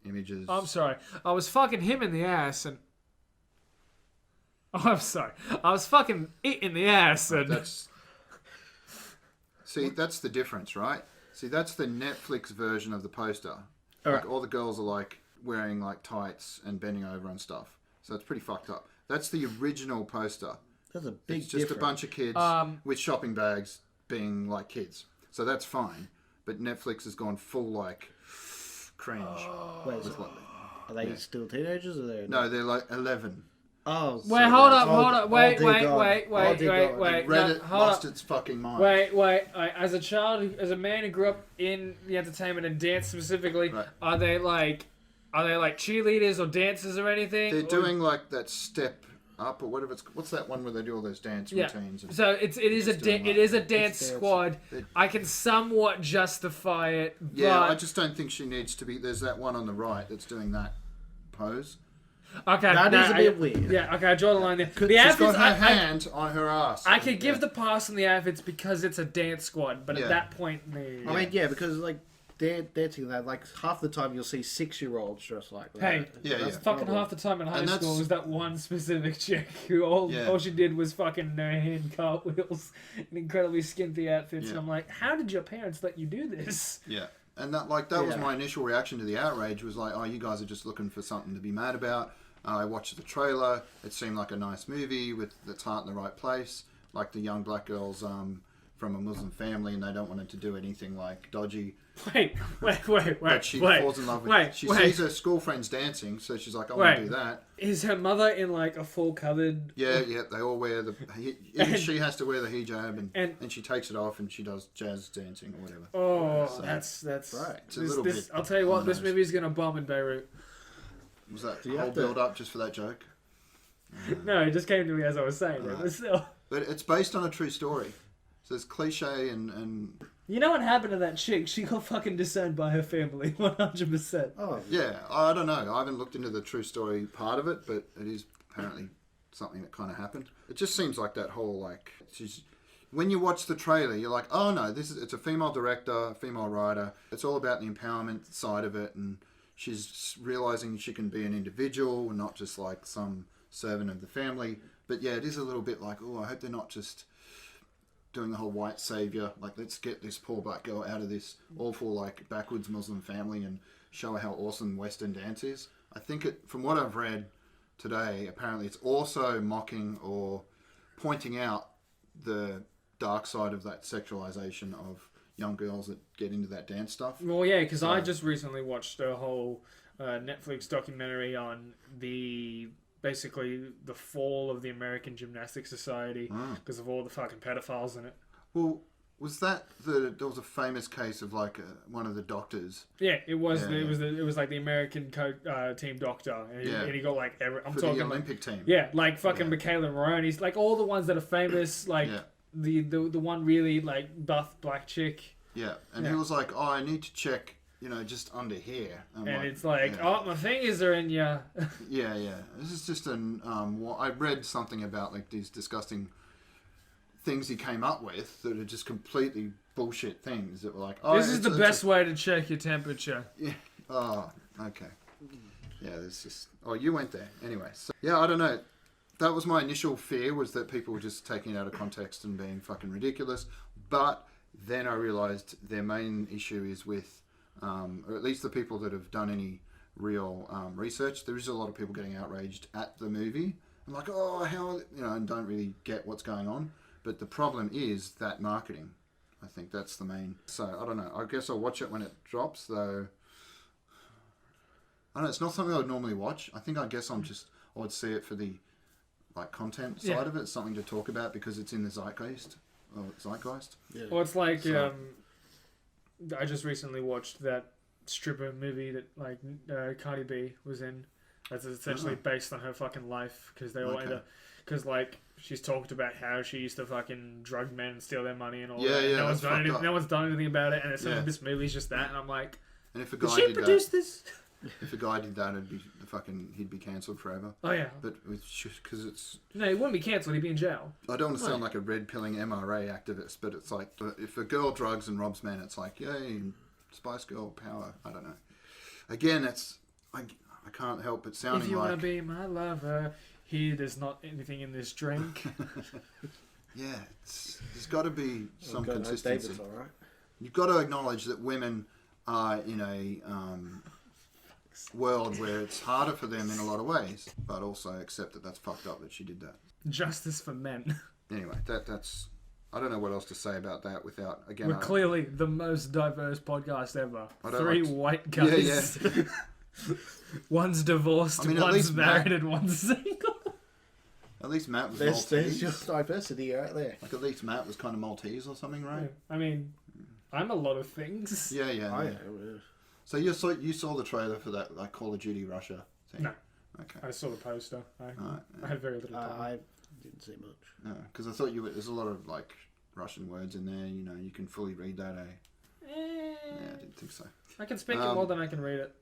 [SPEAKER 1] images.
[SPEAKER 2] I'm sorry, I was fucking him in the ass, and I'm sorry, I was fucking it in the ass, and
[SPEAKER 1] That's. See, that's the difference, right? See, that's the Netflix version of the poster.
[SPEAKER 2] Alright.
[SPEAKER 1] Like all the girls are like wearing like tights and bending over and stuff. So it's pretty fucked up. That's the original poster.
[SPEAKER 3] That's a big
[SPEAKER 1] It's just
[SPEAKER 3] difference.
[SPEAKER 1] a bunch of kids with shopping bags being like kids. So that's fine. But Netflix has gone full like cringe.
[SPEAKER 3] Wait, so are they still teenagers or they?
[SPEAKER 1] No, they're like 11.
[SPEAKER 3] Oh,
[SPEAKER 2] wait,
[SPEAKER 3] so
[SPEAKER 2] hold
[SPEAKER 3] that's-
[SPEAKER 2] up, hold up, wait,
[SPEAKER 3] dear
[SPEAKER 2] wait,
[SPEAKER 3] God.
[SPEAKER 2] wait,
[SPEAKER 3] Oh,
[SPEAKER 2] wait,
[SPEAKER 3] dear
[SPEAKER 2] wait,
[SPEAKER 3] God.
[SPEAKER 2] wait.
[SPEAKER 1] Reddit
[SPEAKER 2] No, hold
[SPEAKER 1] lost
[SPEAKER 2] up.
[SPEAKER 1] its fucking mind.
[SPEAKER 2] Wait. As a child, as a man who grew up in the entertainment and dance specifically,
[SPEAKER 1] Right.
[SPEAKER 2] are they like cheerleaders or dancers or anything?
[SPEAKER 1] They're
[SPEAKER 2] Or-
[SPEAKER 1] doing like that step up or whatever it's. What's that one where they do all those dance
[SPEAKER 2] Yeah.
[SPEAKER 1] routines? And,
[SPEAKER 2] So it is a
[SPEAKER 1] Just doing
[SPEAKER 2] it is a dance
[SPEAKER 3] dance.
[SPEAKER 2] squad. I can somewhat justify it,
[SPEAKER 1] yeah, I
[SPEAKER 2] but
[SPEAKER 1] just don't think she needs to be. There's that one on the right that's doing that pose.
[SPEAKER 2] okay,
[SPEAKER 3] That
[SPEAKER 2] no,
[SPEAKER 3] is a bit weird.
[SPEAKER 2] Yeah, okay, I draw the line there. The
[SPEAKER 1] She's
[SPEAKER 2] outfits,
[SPEAKER 1] got her hand on her ass.
[SPEAKER 2] I could give the pass on the outfits because it's a dance squad, but
[SPEAKER 1] Yeah.
[SPEAKER 2] at that point, no.
[SPEAKER 3] I mean, yeah, because like they're dancing that like half the time you'll see 6-year-olds dressed like that.
[SPEAKER 2] Hey,
[SPEAKER 1] Yeah,
[SPEAKER 3] That's
[SPEAKER 1] yeah.
[SPEAKER 2] fucking
[SPEAKER 3] horrible.
[SPEAKER 2] half the time in high
[SPEAKER 1] And
[SPEAKER 2] school
[SPEAKER 1] that's-
[SPEAKER 2] was that one specific chick who all
[SPEAKER 1] Yeah.
[SPEAKER 2] she did was fucking no hand cartwheels in incredibly skimpy outfits,
[SPEAKER 1] Yeah.
[SPEAKER 2] and I'm like, how did your parents let you do this?
[SPEAKER 1] Yeah, and that was
[SPEAKER 3] Yeah.
[SPEAKER 1] my initial reaction to the outrage. Was like, oh, you guys are just looking for something to be mad about. I watched the trailer. It seemed like a nice movie with its heart in the right place. Like the young black girl's from a Muslim family and they don't want her to do anything like dodgy.
[SPEAKER 2] Wait.
[SPEAKER 1] But she falls in love with. She sees her school friends dancing, so she's like, "I want to do that."
[SPEAKER 2] Is her mother in like a full covered?
[SPEAKER 1] Yeah. They all wear the. She has to wear the hijab, and she takes it off, and she does jazz dancing or whatever.
[SPEAKER 2] Oh,
[SPEAKER 1] So,
[SPEAKER 2] that's
[SPEAKER 3] right.
[SPEAKER 1] It's a little bit.
[SPEAKER 2] I'll tell you what, this movie is gonna bomb in Beirut.
[SPEAKER 1] Was that the whole build up just for that joke?
[SPEAKER 2] No, it just came to me as I was saying it. But still.
[SPEAKER 1] But it's based on a true story, so it's cliche and.
[SPEAKER 2] You know what happened to that chick? She got fucking disowned by her family, 100%.
[SPEAKER 3] Oh,
[SPEAKER 1] Yeah, I don't know. I haven't looked into the true story part of it, but it is apparently something that kind of happened. It just seems like that whole like when you watch the trailer, you're like, oh no, it's a female director, female writer. It's all about the empowerment side of it, and she's realizing she can be an individual and not just like some servant of the family. But yeah, it is a little bit like, oh, I hope they're not just doing the whole white savior, like let's get this poor black girl out of this awful like backwards Muslim family and show her how awesome Western dance is. I think from what I've read today, apparently it's also mocking or pointing out the dark side of that sexualization of young girls that get into that dance stuff.
[SPEAKER 2] Well, yeah, because I just recently watched a whole Netflix documentary on basically the fall of the American Gymnastics Society because of all the fucking pedophiles in it.
[SPEAKER 1] Well, was that there was a famous case of like one of the doctors?
[SPEAKER 2] Yeah, it was. It was like the American team doctor, and he got like I'm
[SPEAKER 1] for
[SPEAKER 2] talking
[SPEAKER 1] the Olympic team.
[SPEAKER 2] Yeah, like fucking Michaela Moroni's, like all the ones that are famous, like the one really like buff black chick.
[SPEAKER 1] Yeah, and he was like, "Oh, I need to check." Just under here.
[SPEAKER 2] And like, it's like, oh, my fingers are in ya.
[SPEAKER 1] Yeah. This is just I read something about like these disgusting things he came up with that are just completely bullshit things that were like, oh,
[SPEAKER 2] this is the best way to check your temperature.
[SPEAKER 1] Yeah. Oh, okay. Yeah, there's just. Oh, you went there anyway. So, yeah, I don't know. That was my initial fear, was that people were just taking it out of context and being fucking ridiculous. But then I realized their main issue is with. Or at least the people that have done any real research, there is a lot of people getting outraged at the movie. I'm like, oh, how, and don't really get what's going on. But the problem is that marketing. I think that's the main. So, I don't know. I guess I'll watch it when it drops, though. I don't know. It's not something I would normally watch. I guess I would see it for the, like, content side of it. Something to talk about because it's in the zeitgeist.
[SPEAKER 3] Yeah.
[SPEAKER 2] Well, it's like, I just recently watched that stripper movie that like Cardi B was in. That's essentially based on her fucking life because they all because like she's talked about how she used to fucking drug men and steal their money and all that.
[SPEAKER 1] Yeah,
[SPEAKER 2] no one's done anything about it, and it's this movie's just that, and I'm like,
[SPEAKER 1] and if a
[SPEAKER 2] did
[SPEAKER 1] guy
[SPEAKER 2] she produce this?
[SPEAKER 1] If a guy did that, he'd be cancelled forever.
[SPEAKER 2] Oh yeah,
[SPEAKER 1] but because it's
[SPEAKER 2] no, he wouldn't be cancelled. He'd be in jail.
[SPEAKER 1] I don't want to sound like a red pilling MRA activist, but it's like if a girl drugs and robs men, it's like yay, Spice Girl power. I don't know. Again, I can't help but sounding like.
[SPEAKER 2] If you want to be my lover, there's not anything in this drink.
[SPEAKER 1] Yeah, there's got to be some consistency.
[SPEAKER 3] David's all right.
[SPEAKER 1] You've got to acknowledge that women are in a world where it's harder for them in a lot of ways, but also accept that that's fucked up that she did that.
[SPEAKER 2] Justice for men.
[SPEAKER 1] Anyway, that's I don't know what else to say about that without again.
[SPEAKER 2] We're clearly the most diverse podcast ever. 3
[SPEAKER 1] like
[SPEAKER 2] white guys.
[SPEAKER 1] Yeah.
[SPEAKER 2] One's divorced, one's married, and one's single.
[SPEAKER 1] At least Matt was
[SPEAKER 3] Maltese.
[SPEAKER 1] Maltese.
[SPEAKER 3] There's your diversity right there.
[SPEAKER 1] Like at least Matt was kind of Maltese or something, right?
[SPEAKER 2] I mean, I'm a lot of things.
[SPEAKER 1] Yeah.
[SPEAKER 3] I am.
[SPEAKER 1] So you saw the trailer for that like Call of Duty Russia thing?
[SPEAKER 2] No.
[SPEAKER 1] Okay.
[SPEAKER 2] I saw the poster. I had very little time.
[SPEAKER 3] I didn't see much.
[SPEAKER 1] No, because I thought there's a lot of like Russian words in there. You can fully read that. Yeah, I didn't think so.
[SPEAKER 2] I can speak it more than I can read it.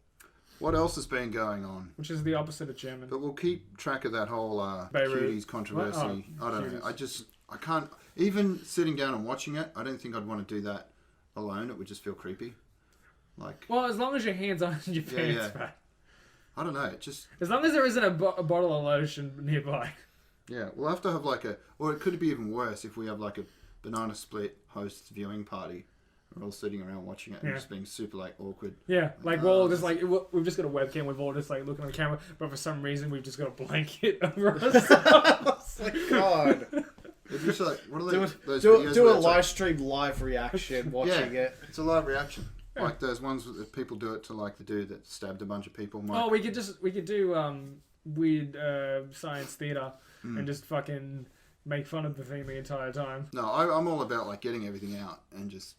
[SPEAKER 1] What else has been going on?
[SPEAKER 2] Which is the opposite of German.
[SPEAKER 1] But we'll keep track of that whole
[SPEAKER 2] Beirut.
[SPEAKER 1] Cuties controversy. I don't know.
[SPEAKER 2] Cuties.
[SPEAKER 1] I can't. Even sitting down and watching it, I don't think I'd want to do that alone. It would just feel creepy. Like.
[SPEAKER 2] Well, as long as your hands aren't in your pants, right?
[SPEAKER 1] I don't know. It just.
[SPEAKER 2] As long as there isn't a bottle of lotion nearby.
[SPEAKER 1] Yeah, we'll have to have like or it could be even worse if we have like a banana split hosts viewing party. We're all sitting around watching it and just being super like awkward.
[SPEAKER 2] Yeah, like we're all just like we've just got a webcam. We've all just like looking at the camera, but for some reason we've just got a blanket over us.
[SPEAKER 3] Oh my God.
[SPEAKER 1] It's just like, what are those
[SPEAKER 3] Do
[SPEAKER 1] videos
[SPEAKER 3] a
[SPEAKER 1] where it's like-
[SPEAKER 3] live stream, live reaction, watching it.
[SPEAKER 1] It's a live reaction. Like those ones that people do it to, like the dude that stabbed a bunch of people.
[SPEAKER 2] Oh, we could do weird science theater and just fucking make fun of the thing the entire time.
[SPEAKER 1] No, I'm all about like getting everything out and just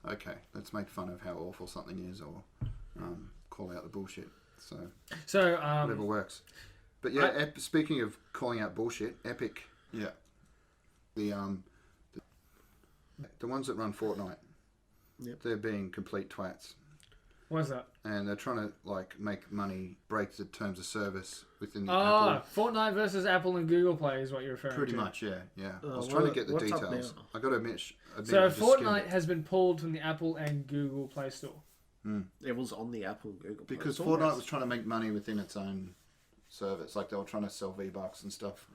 [SPEAKER 1] okay, let's make fun of how awful something is or call out the bullshit. So whatever works. But yeah, speaking of calling out bullshit, Epic, yeah, the ones that run Fortnite, they're being complete twats.
[SPEAKER 2] What's that?
[SPEAKER 1] And they're trying to like make money, break the terms of service within the Apple.
[SPEAKER 2] Fortnite versus Apple and Google Play is what you're referring to.
[SPEAKER 1] Pretty much, yeah. I was trying to get the
[SPEAKER 3] what's up
[SPEAKER 1] details.
[SPEAKER 3] now?
[SPEAKER 1] I got to admit,
[SPEAKER 2] So Fortnite has been pulled from the Apple and Google Play Store.
[SPEAKER 3] It was on the Apple and Google Play
[SPEAKER 1] because
[SPEAKER 3] Store.
[SPEAKER 1] Fortnite was trying to make money within its own service. Like they were trying to sell V-Bucks and stuff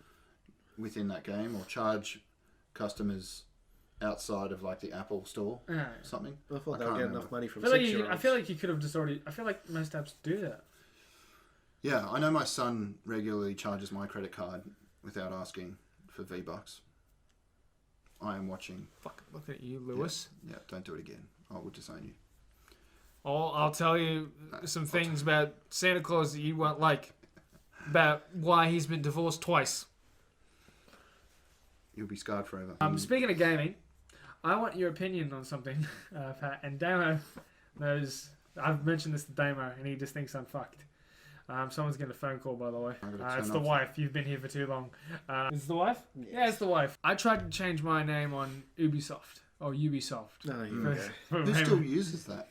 [SPEAKER 1] within that game or charge customers outside of like the Apple store or something.
[SPEAKER 3] I thought they
[SPEAKER 1] can't
[SPEAKER 3] would get
[SPEAKER 1] remember.
[SPEAKER 3] enough money from
[SPEAKER 2] I feel like you could have just already... I feel like most apps do that.
[SPEAKER 1] Yeah, I know my son regularly charges my credit card without asking for V-Bucks. I am watching.
[SPEAKER 2] Fuck, look at you, Lewis.
[SPEAKER 1] Yeah, don't do it again. I will disown you.
[SPEAKER 2] Oh, I'll tell you some things about Santa Claus that you won't like. About why he's been divorced twice.
[SPEAKER 1] You'll be scarred forever.
[SPEAKER 2] Speaking of gaming, I want your opinion on something, Pat. And Damo knows... I've mentioned this to Damo, and he just thinks I'm fucked. Someone's getting a phone call, by the way. It's the wife. You've been here for too long. Is it the wife? Yes. Yeah, it's the wife. I tried to change my name on Ubisoft. Or Ubisoft.
[SPEAKER 3] No,
[SPEAKER 1] Who still uses that?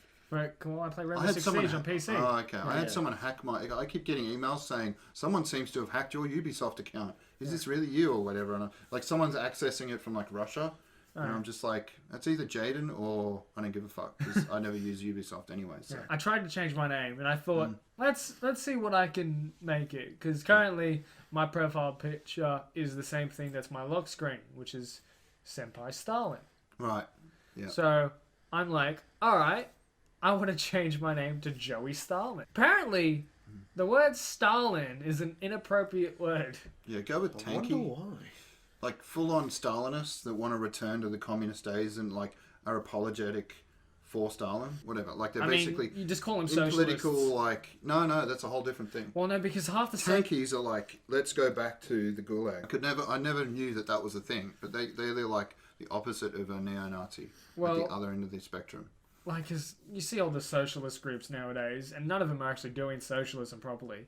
[SPEAKER 2] Come on, I play Rainbow Six Siege on PC.
[SPEAKER 1] Oh, okay. I had someone hack my... I keep getting emails saying, someone seems to have hacked your Ubisoft account. Is this really you or whatever? And like someone's accessing it from like Russia. And I'm just like, that's either Jaden or I don't give a fuck because I never use Ubisoft anyway. So.
[SPEAKER 2] I tried to change my name and I thought, let's see what I can make it. Because currently my profile picture is the same thing that's my lock screen, which is Senpai Stalin.
[SPEAKER 1] Right. Yeah.
[SPEAKER 2] So I'm like, all right, I want to change my name to Joey Stalin. Apparently, the word Stalin is an inappropriate word.
[SPEAKER 1] Yeah, go with
[SPEAKER 3] I wonder
[SPEAKER 1] tanky.
[SPEAKER 3] why.
[SPEAKER 1] Like full-on Stalinists that want to return to the communist days and like are apologetic for Stalin, whatever. Like they're basically
[SPEAKER 2] you just call them
[SPEAKER 1] in
[SPEAKER 2] socialists.
[SPEAKER 1] political. Like no, that's a whole different thing.
[SPEAKER 2] Well, no, because half the
[SPEAKER 1] Tankies are like, let's go back to the Gulag. I never knew that was a thing, but they're like the opposite of a neo-Nazi. At the other end of the spectrum.
[SPEAKER 2] Like, because you see all the socialist groups nowadays, and none of them are actually doing socialism properly.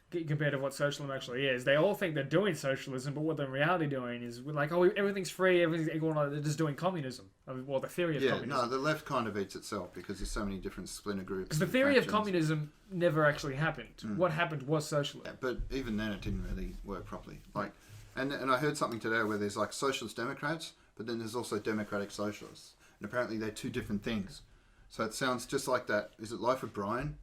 [SPEAKER 2] Compared to what socialism actually is, they all think they're doing socialism, but what they're in reality doing is like, oh, everything's free, everything's equal. They're just doing communism. Well, the theory of communism.
[SPEAKER 1] No, the left kind of eats itself because there's so many different splinter groups.
[SPEAKER 2] Because the theory of communism never actually happened. What happened was socialism.
[SPEAKER 1] Yeah, but even then, it didn't really work properly. Like, and I heard something today where there's like socialist Democrats, but then there's also democratic socialists, and apparently they're two different things. So it sounds just like that. Is it Life of Brian?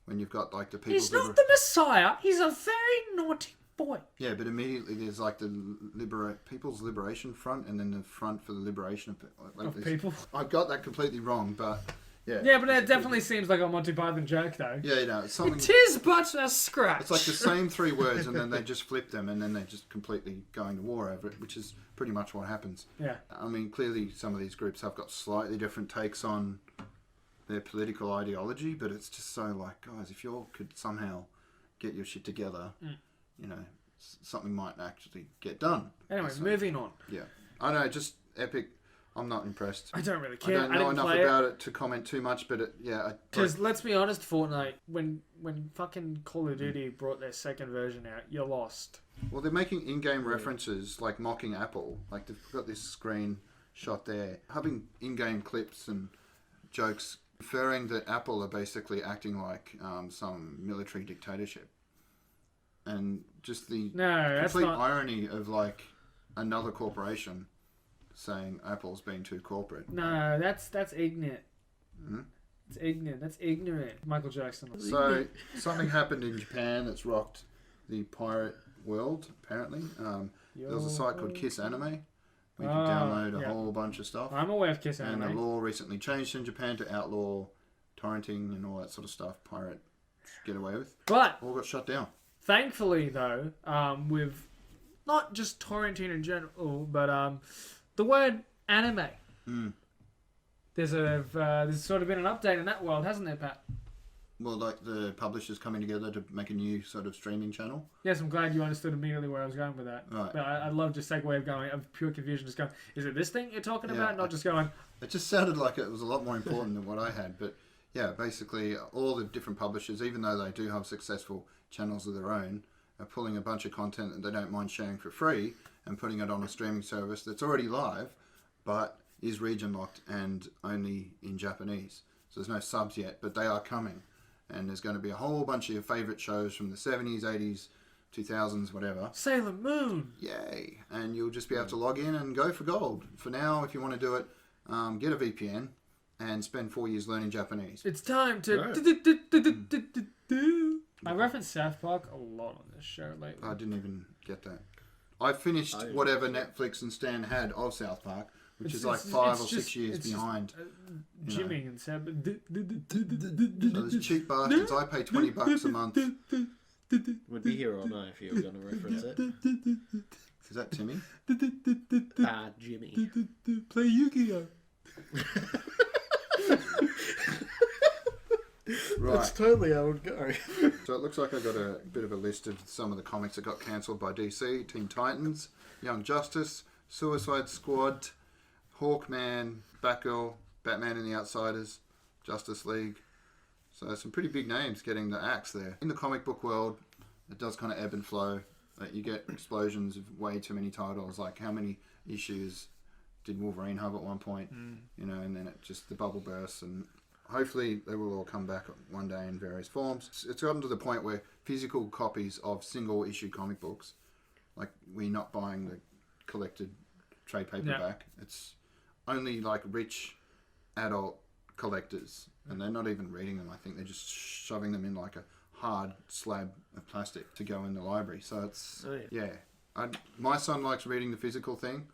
[SPEAKER 1] When you've got like the people.
[SPEAKER 2] He's not the Messiah. He's a very naughty boy.
[SPEAKER 1] Yeah, but immediately there's like the People's Liberation Front, and then the Front for the Liberation of
[SPEAKER 2] people.
[SPEAKER 1] I've got that completely wrong, but yeah.
[SPEAKER 2] Yeah, but it definitely seems like a Monty Python joke, though.
[SPEAKER 1] Yeah, you know, it's something.
[SPEAKER 2] It is but a scratch.
[SPEAKER 1] It's like the same three words, and then they just flip them, and then they're just completely going to war over it, which is pretty much what happens.
[SPEAKER 2] Yeah.
[SPEAKER 1] I mean, clearly some of these groups have got slightly different takes on their political ideology, but it's just so like, guys, if you all could somehow get your shit together, you know, something might actually get done.
[SPEAKER 2] Anyway, moving on.
[SPEAKER 1] Yeah. I know, just Epic, I'm not impressed.
[SPEAKER 2] I don't really care.
[SPEAKER 1] I don't know enough about it to comment too much, but
[SPEAKER 2] because let's be honest, Fortnite, when fucking Call of Duty brought their second version out, you lost.
[SPEAKER 1] Well, they're making in-game references, like mocking Apple. Like they've got this screen shot there, having in-game clips and jokes referring that Apple are basically acting like some military dictatorship. And just the complete irony of like another corporation saying Apple's being too corporate.
[SPEAKER 2] No, that's ignorant. It's ignorant. That's ignorant. Michael Jackson.
[SPEAKER 1] So something happened in Japan that's rocked the pirate world, apparently. There was a site called Kiss Anime. We could download a whole bunch of stuff.
[SPEAKER 2] I'm aware of Kiss Anime.
[SPEAKER 1] And the law recently changed in Japan to outlaw torrenting and all that sort of stuff. Pirates get away with.
[SPEAKER 2] But
[SPEAKER 1] all got shut down.
[SPEAKER 2] Thankfully, though, with not just torrenting in general, but the word anime. There's sort of been an update in that world, hasn't there, Pat?
[SPEAKER 1] Well, like the publishers coming together to make a new sort of streaming channel.
[SPEAKER 2] Yes, I'm glad you understood immediately where I was going with that.
[SPEAKER 1] Right.
[SPEAKER 2] But I'd love to segue of going of pure confusion, just going, is it this thing you're talking about? Not just going.
[SPEAKER 1] It just sounded like it was a lot more important than what I had. But yeah, basically all the different publishers, even though they do have successful channels of their own, are pulling a bunch of content that they don't mind sharing for free and putting it on a streaming service that's already live, but is region locked and only in Japanese. So there's no subs yet, but they are coming. And there's going to be a whole bunch of your favourite shows from the 70s, 80s, 2000s, whatever.
[SPEAKER 2] Sailor Moon!
[SPEAKER 1] Yay! And you'll just be able to log in and go for gold. For now, if you want to do it, get a VPN and spend 4 years learning Japanese.
[SPEAKER 2] It's time to... I reference South Park a lot on this show lately.
[SPEAKER 1] I didn't even get that. I finished whatever Netflix and Stan had of South Park, which is like 5 or 6 years behind.
[SPEAKER 2] Jimmy and Sam.
[SPEAKER 1] So those cheap bastards, I pay $20 a month.
[SPEAKER 3] Would be here all night if you were going to reference it.
[SPEAKER 1] Is that Timmy?
[SPEAKER 3] Jimmy.
[SPEAKER 2] Play Yu-Gi-Oh!
[SPEAKER 1] Right.
[SPEAKER 3] That's totally how it would go.
[SPEAKER 1] So it looks like I got a bit of a list of some of the comics that got cancelled by DC. Teen Titans, Young Justice, Suicide Squad, Hawkman, Batgirl, Batman and the Outsiders, Justice League. So some pretty big names getting the axe there. In the comic book world, it does kind of ebb and flow. You get explosions of way too many titles. Like how many issues did Wolverine have at one point? You know, and then it just, the bubble bursts, and hopefully they will all come back one day in various forms. It's gotten to the point where physical copies of single issue comic books, like we're not buying the collected trade paperback. It's only like rich adult collectors, and they're not even reading them. I think they're just shoving them in like a hard slab of plastic to go in the library. So it's my son likes reading the physical thing.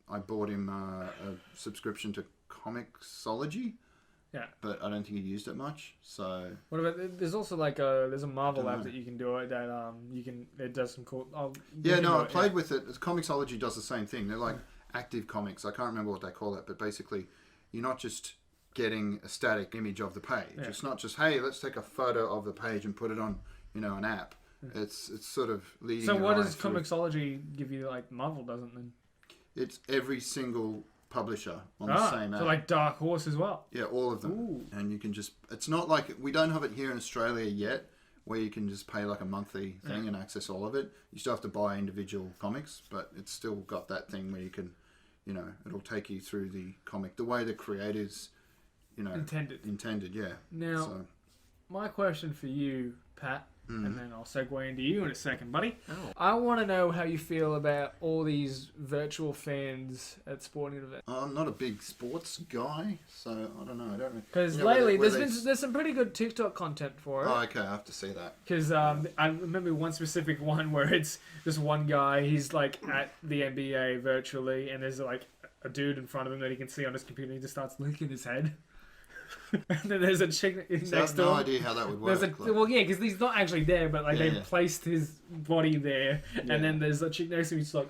[SPEAKER 1] I bought him a subscription to Comixology.
[SPEAKER 2] Yeah.
[SPEAKER 1] But I don't think he used it much. So
[SPEAKER 2] what about, there's also like there's a Marvel app that you can do it that it does some cool.
[SPEAKER 1] I played with it. Comixology does the same thing. They're like active comics. I can't remember what they call it, but basically you're not just getting a static image of the page. Yeah. It's not just, hey, let's take a photo of the page and put it on, an app. It's sort of leading.
[SPEAKER 2] So what does Comixology give you like Marvel doesn't then?
[SPEAKER 1] It's every single publisher on the same app.
[SPEAKER 2] So like Dark Horse as well?
[SPEAKER 1] Yeah, all of them. Ooh. And you can just, it's not like, we don't have it here in Australia yet, where you can just pay like a monthly thing and access all of it. You still have to buy individual comics, but it's still got that thing where you can, it'll take you through the comic, the way the creators, intended, yeah.
[SPEAKER 2] Now, my question for you, Pat, and then I'll segue into you in a second, buddy. Oh. I want to know how you feel about all these virtual fans at sporting events.
[SPEAKER 1] I'm not a big sports guy, so I don't know. I don't know.
[SPEAKER 2] Because lately, there's some pretty good TikTok content for it.
[SPEAKER 1] Oh, okay, I have to see that.
[SPEAKER 2] Because I remember one specific one where it's just one guy, he's like at the NBA virtually, and there's like a dude in front of him that he can see on his computer, and he just starts licking his head. And then there's a chick next door. I have
[SPEAKER 1] no idea how that would work.
[SPEAKER 2] Because he's not actually there, but like they've placed his body there, and then there's a chick next to him. He's like,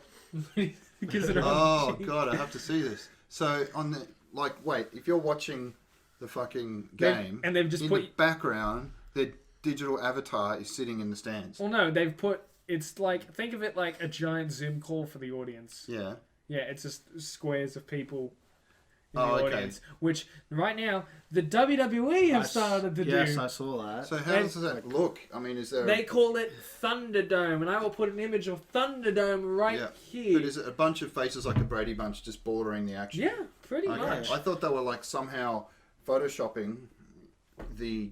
[SPEAKER 2] gives it
[SPEAKER 1] oh god, I have to see this. So on the wait, if you're watching the fucking game,
[SPEAKER 2] and they've just
[SPEAKER 1] in the background, their digital avatar is sitting in the stands.
[SPEAKER 2] Well, no, they've put. It's like, think of it like a giant Zoom call for the audience.
[SPEAKER 1] Yeah. Yeah,
[SPEAKER 2] it's just squares of people. In the audience, which right now the WWE have started to do.
[SPEAKER 3] Yes, I saw that.
[SPEAKER 1] So how does that look? I mean, is there?
[SPEAKER 2] They call it Thunderdome, and I will put an image of Thunderdome right here.
[SPEAKER 1] But is it a bunch of faces like a Brady Bunch just bordering the action?
[SPEAKER 2] Yeah, pretty much.
[SPEAKER 1] I thought they were like somehow photoshopping the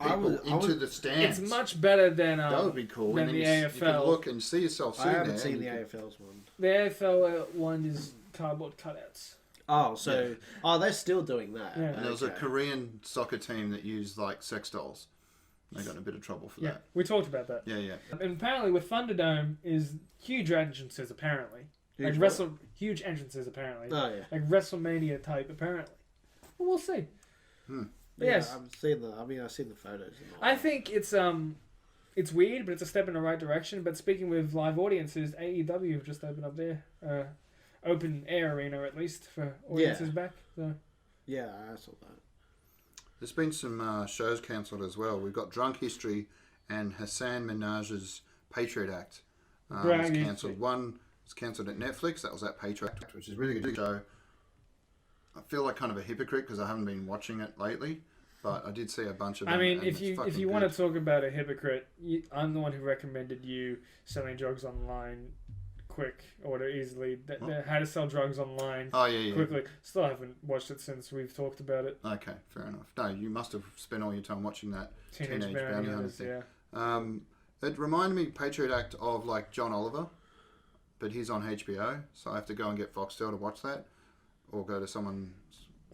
[SPEAKER 2] people
[SPEAKER 1] into the stands.
[SPEAKER 2] It's much better than
[SPEAKER 1] that would be cool.
[SPEAKER 2] Than
[SPEAKER 1] and
[SPEAKER 2] the
[SPEAKER 1] then
[SPEAKER 2] AFL.
[SPEAKER 1] You can look and see yourself sitting there.
[SPEAKER 3] I haven't seen the AFL's one.
[SPEAKER 2] The AFL one is cardboard cutouts.
[SPEAKER 3] Oh, so they're still doing that.
[SPEAKER 2] Yeah.
[SPEAKER 1] And there was a Korean soccer team that used like sex dolls. They got in a bit of trouble for that.
[SPEAKER 2] We talked about that.
[SPEAKER 1] Yeah.
[SPEAKER 2] And apparently with Thunderdome is huge entrances apparently. Huge entrances apparently.
[SPEAKER 3] Oh yeah.
[SPEAKER 2] Like WrestleMania type apparently. Well, we'll see.
[SPEAKER 3] Yes. I've seen the photos.
[SPEAKER 2] I think it's It's weird, but it's a step in the right direction. But speaking with live audiences, AEW have just opened up their open air arena, at least, for audiences back. So.
[SPEAKER 3] Yeah, I saw that.
[SPEAKER 1] There's been some shows cancelled as well. We've got Drunk History and Hassan Minaj's Patriot Act was cancelled. One was cancelled at Netflix. That was at Patriot Act, which is a really good show. I feel like kind of a hypocrite because I haven't been watching it lately, but I did see a bunch of them.
[SPEAKER 2] I mean, if you want to talk about a hypocrite, I'm the one who recommended you selling drugs online quick or easily. How to sell drugs online quickly. Still haven't watched it since we've talked about it.
[SPEAKER 1] Okay, fair enough. No, you must have spent all your time watching that Teenage Bounty Hunter thing. Yeah. It reminded me, Patriot Act, of like John Oliver, but he's on HBO, so I have to go and get Foxtel to watch that, or go to someone's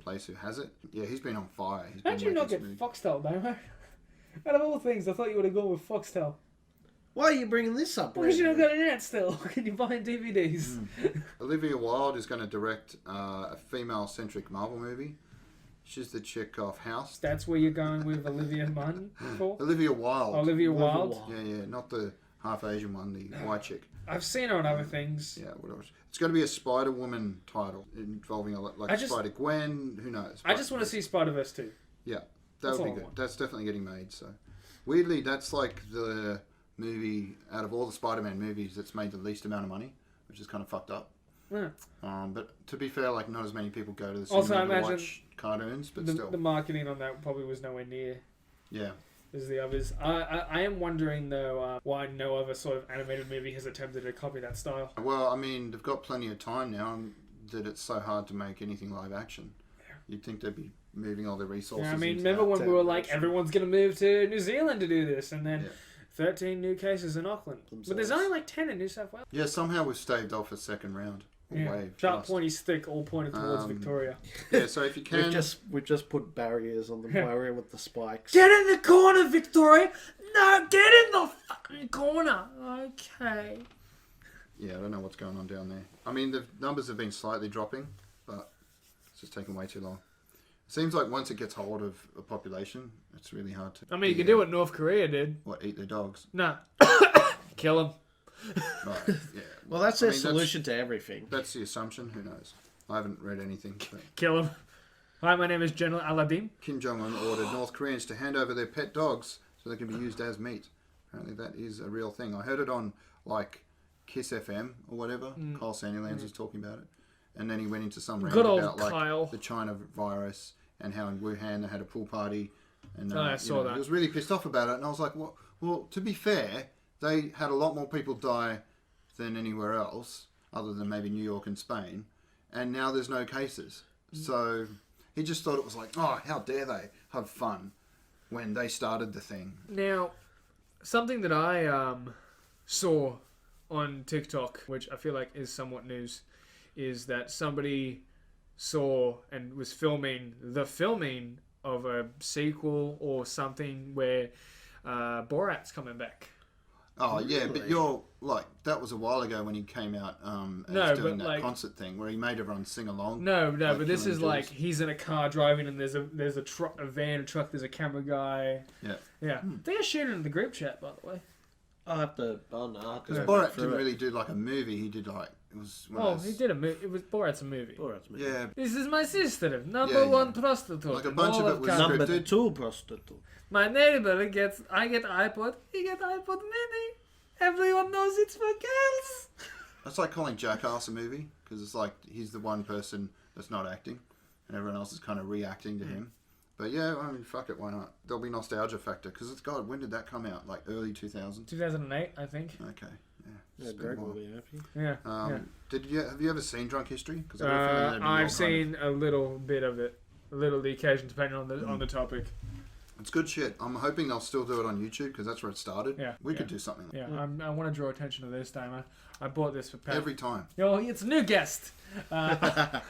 [SPEAKER 1] place who has it. Yeah, he's been on fire.
[SPEAKER 2] How'd you not get Foxtel, Damo? Out of all things, I thought you would have gone with Foxtel.
[SPEAKER 3] Why are you bringing this up?
[SPEAKER 2] Because you don't got internet still. Can you buy DVDs?
[SPEAKER 1] Olivia Wilde is going to direct a female-centric Marvel movie. She's the chick off House.
[SPEAKER 2] That's where you're going with Olivia Munn for?
[SPEAKER 1] Olivia Wilde.
[SPEAKER 2] Olivia Wilde?
[SPEAKER 1] Yeah, not the half-Asian one, the white chick.
[SPEAKER 2] I've seen her on other things.
[SPEAKER 1] Yeah, whatever. It's going to be a Spider-Woman title involving Spider-Gwen. Who knows?
[SPEAKER 2] I just want to see Spider-Verse 2.
[SPEAKER 1] Yeah, that would be good. That's definitely getting made. So, weirdly, that's like the movie out of all the Spider-Man movies that's made the least amount of money, which is kind of fucked up.
[SPEAKER 2] Yeah.
[SPEAKER 1] But to be fair, like not as many people go to the cinema to watch cartoons, but still.
[SPEAKER 2] The marketing on that probably was nowhere near.
[SPEAKER 1] Yeah.
[SPEAKER 2] As the others. I am wondering, though, why no other sort of animated movie has attempted to copy that style.
[SPEAKER 1] Well, I mean, they've got plenty of time now that it's so hard to make anything live action. Yeah. You'd think they'd be moving all their resources.
[SPEAKER 2] Yeah, I mean, remember when we were like, everyone's going to move to New Zealand to do this, and then 13 new cases in Auckland. But there's only like 10 in New South Wales.
[SPEAKER 1] Yeah, somehow we've staved off a second round.
[SPEAKER 2] Sharp pointy stick all pointed towards Victoria.
[SPEAKER 1] Yeah, so if you can...
[SPEAKER 3] We've just put barriers on the barrier with the spikes.
[SPEAKER 2] Get in the corner, Victoria! No, get in the fucking corner! Okay.
[SPEAKER 1] Yeah, I don't know what's going on down there. I mean, the numbers have been slightly dropping, but it's just taken way too long. It seems like once it gets hold of a population, it's really hard to...
[SPEAKER 2] I mean, you can do what North Korea did.
[SPEAKER 1] What, eat their dogs?
[SPEAKER 2] No. Kill them.
[SPEAKER 1] Right, yeah.
[SPEAKER 3] Well, that's their solution to everything.
[SPEAKER 1] That's the assumption. Who knows? I haven't read anything. But...
[SPEAKER 2] Kill him. Hi, my name is General Aladdin.
[SPEAKER 1] Kim Jong-un ordered North Koreans to hand over their pet dogs so they can be used as meat. Apparently that is a real thing. I heard it on, like, Kiss FM or whatever. Kyle Sandilands was talking about it. And then he went into some rant about, like, the China virus and how in Wuhan they had a pool party. And
[SPEAKER 2] I saw that.
[SPEAKER 1] He was really pissed off about it. And I was like, well, to be fair... They had a lot more people die than anywhere else, other than maybe New York and Spain, and now there's no cases. So he just thought it was like, oh, how dare they have fun when they started the thing.
[SPEAKER 2] Now, something that I saw on TikTok, which I feel like is somewhat news, is that somebody saw and was filming of a sequel or something where Borat's coming back.
[SPEAKER 1] Oh, yeah, but you're, like, that was a while ago when he came out as doing that concert thing where he made everyone sing along.
[SPEAKER 2] No, like but this is like, he's in a car driving and there's a van, a truck, there's a camera guy.
[SPEAKER 1] Yeah.
[SPEAKER 2] Yeah. They're shooting in the group chat, by the way.
[SPEAKER 3] I'll have to... Oh, no.
[SPEAKER 1] Because Borat didn't really do, like, a movie. He did, like... It was
[SPEAKER 2] he did a movie. It was Borat's a movie.
[SPEAKER 1] Yeah.
[SPEAKER 2] This is my sister, number one prostitute.
[SPEAKER 1] Like a bunch of it was scripted.
[SPEAKER 3] Number 2 prostitute.
[SPEAKER 2] My neighbor I get iPod. He get iPod Mini. Everyone knows it's for girls.
[SPEAKER 1] That's like calling Jackass a movie because it's like he's the one person that's not acting, and everyone else is kind of reacting to him. But yeah, I mean, fuck it, why not? There'll be nostalgia factor because it's God. When did that come out? Like early 2000s.
[SPEAKER 2] 2008, I think.
[SPEAKER 1] Okay.
[SPEAKER 3] Yeah, Greg will be happy.
[SPEAKER 2] Yeah.
[SPEAKER 1] Have you ever seen Drunk History? Because
[SPEAKER 2] I've seen a little bit of it, a little the occasion, depending on the topic.
[SPEAKER 1] It's good shit. I'm hoping they'll still do it on YouTube because that's where it started.
[SPEAKER 2] Yeah,
[SPEAKER 1] we could do something like
[SPEAKER 2] that. I want to draw attention to this, Damo. I bought this for Pat.
[SPEAKER 1] Every time.
[SPEAKER 2] Oh, it's a new guest. I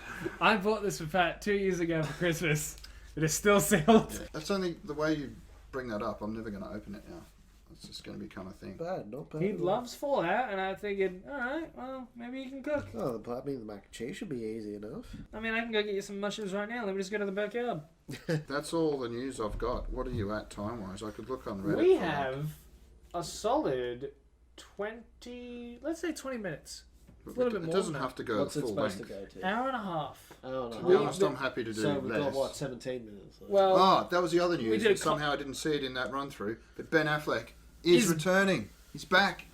[SPEAKER 2] bought this for Pat 2 years ago for Christmas. It is still sealed.
[SPEAKER 1] Yeah. That's only the way you bring that up. I'm never going to open it now. It's just going to become a thing.
[SPEAKER 3] Not bad.
[SPEAKER 2] He loves Fallout, and I figured, alright, well, maybe you can cook.
[SPEAKER 3] Oh, I mean, the mac and cheese should be easy enough.
[SPEAKER 2] I mean, I can go get you some mushrooms right now. Let me just go to the backyard.
[SPEAKER 1] That's all the news I've got. What are you at time-wise? I could look on Reddit.
[SPEAKER 2] We have a solid 20. Let's say 20 minutes. A little bit more.
[SPEAKER 1] It doesn't
[SPEAKER 2] than
[SPEAKER 1] have to
[SPEAKER 3] that.
[SPEAKER 1] go
[SPEAKER 3] What's
[SPEAKER 1] the
[SPEAKER 3] it
[SPEAKER 1] full
[SPEAKER 3] supposed
[SPEAKER 1] length.
[SPEAKER 3] to go to?
[SPEAKER 2] Hour and a half.
[SPEAKER 3] Oh,
[SPEAKER 1] To
[SPEAKER 3] no.
[SPEAKER 1] be honest, I'm happy to do
[SPEAKER 3] So we've
[SPEAKER 1] less.
[SPEAKER 3] got, what, 17 minutes?
[SPEAKER 2] Well,
[SPEAKER 1] Oh, that was the other
[SPEAKER 2] we
[SPEAKER 1] news.
[SPEAKER 2] did a
[SPEAKER 1] Somehow I didn't see it in that run through. But Ben Affleck is returning. He's back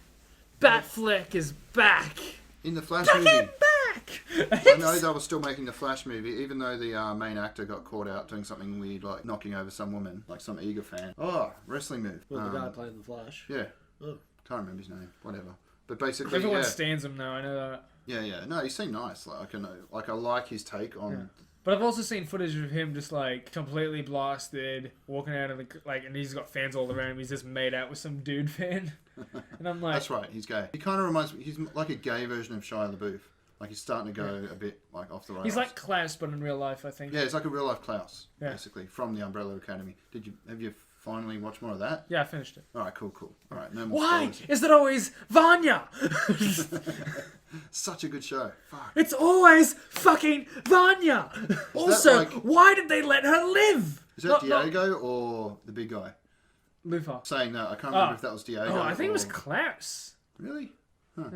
[SPEAKER 2] Batfleck is back.
[SPEAKER 1] in the Flash
[SPEAKER 2] Get
[SPEAKER 1] movie.
[SPEAKER 2] him back.
[SPEAKER 1] I know they were still making the Flash movie, even though the main actor got caught out doing something weird, like knocking over some woman, like some eager fan. Oh, wrestling move.
[SPEAKER 3] Well, the guy playing the Flash.
[SPEAKER 1] Yeah.
[SPEAKER 3] Oh.
[SPEAKER 1] Can't remember his name. Whatever. But basically,
[SPEAKER 2] Everyone
[SPEAKER 1] yeah.
[SPEAKER 2] stands him though. I know that.
[SPEAKER 1] Yeah. No, he seemed nice. Like I know, like I like his take on.
[SPEAKER 2] But I've also seen footage of him just like completely blasted, walking out of the and he's got fans all around him. He's just made out with some dude fan, and I'm like,
[SPEAKER 1] That's right. He's gay. He kind of reminds me. He's like a gay version of Shia LaBeouf. Like he's starting to go a bit like off the rails.
[SPEAKER 2] he's like Klaus, but in real life, I think.
[SPEAKER 1] Yeah, it's like a real life Klaus,
[SPEAKER 2] Yeah.
[SPEAKER 1] basically from the Umbrella Academy. Have you finally watched more of that?
[SPEAKER 2] Yeah, I finished it.
[SPEAKER 1] All right, cool. All right, no more
[SPEAKER 2] Why
[SPEAKER 1] spoilers.
[SPEAKER 2] is it always Vanya?
[SPEAKER 1] Such a good show. Fuck.
[SPEAKER 2] It's always fucking Vanya. Also,
[SPEAKER 1] like-
[SPEAKER 2] why did they let her live?
[SPEAKER 1] Is that Diego or the big guy?
[SPEAKER 2] Lufa.
[SPEAKER 1] Saying that, I can't remember if that was Diego.
[SPEAKER 2] Oh, I think it was
[SPEAKER 1] or-
[SPEAKER 2] Klaus.
[SPEAKER 1] Really? Huh.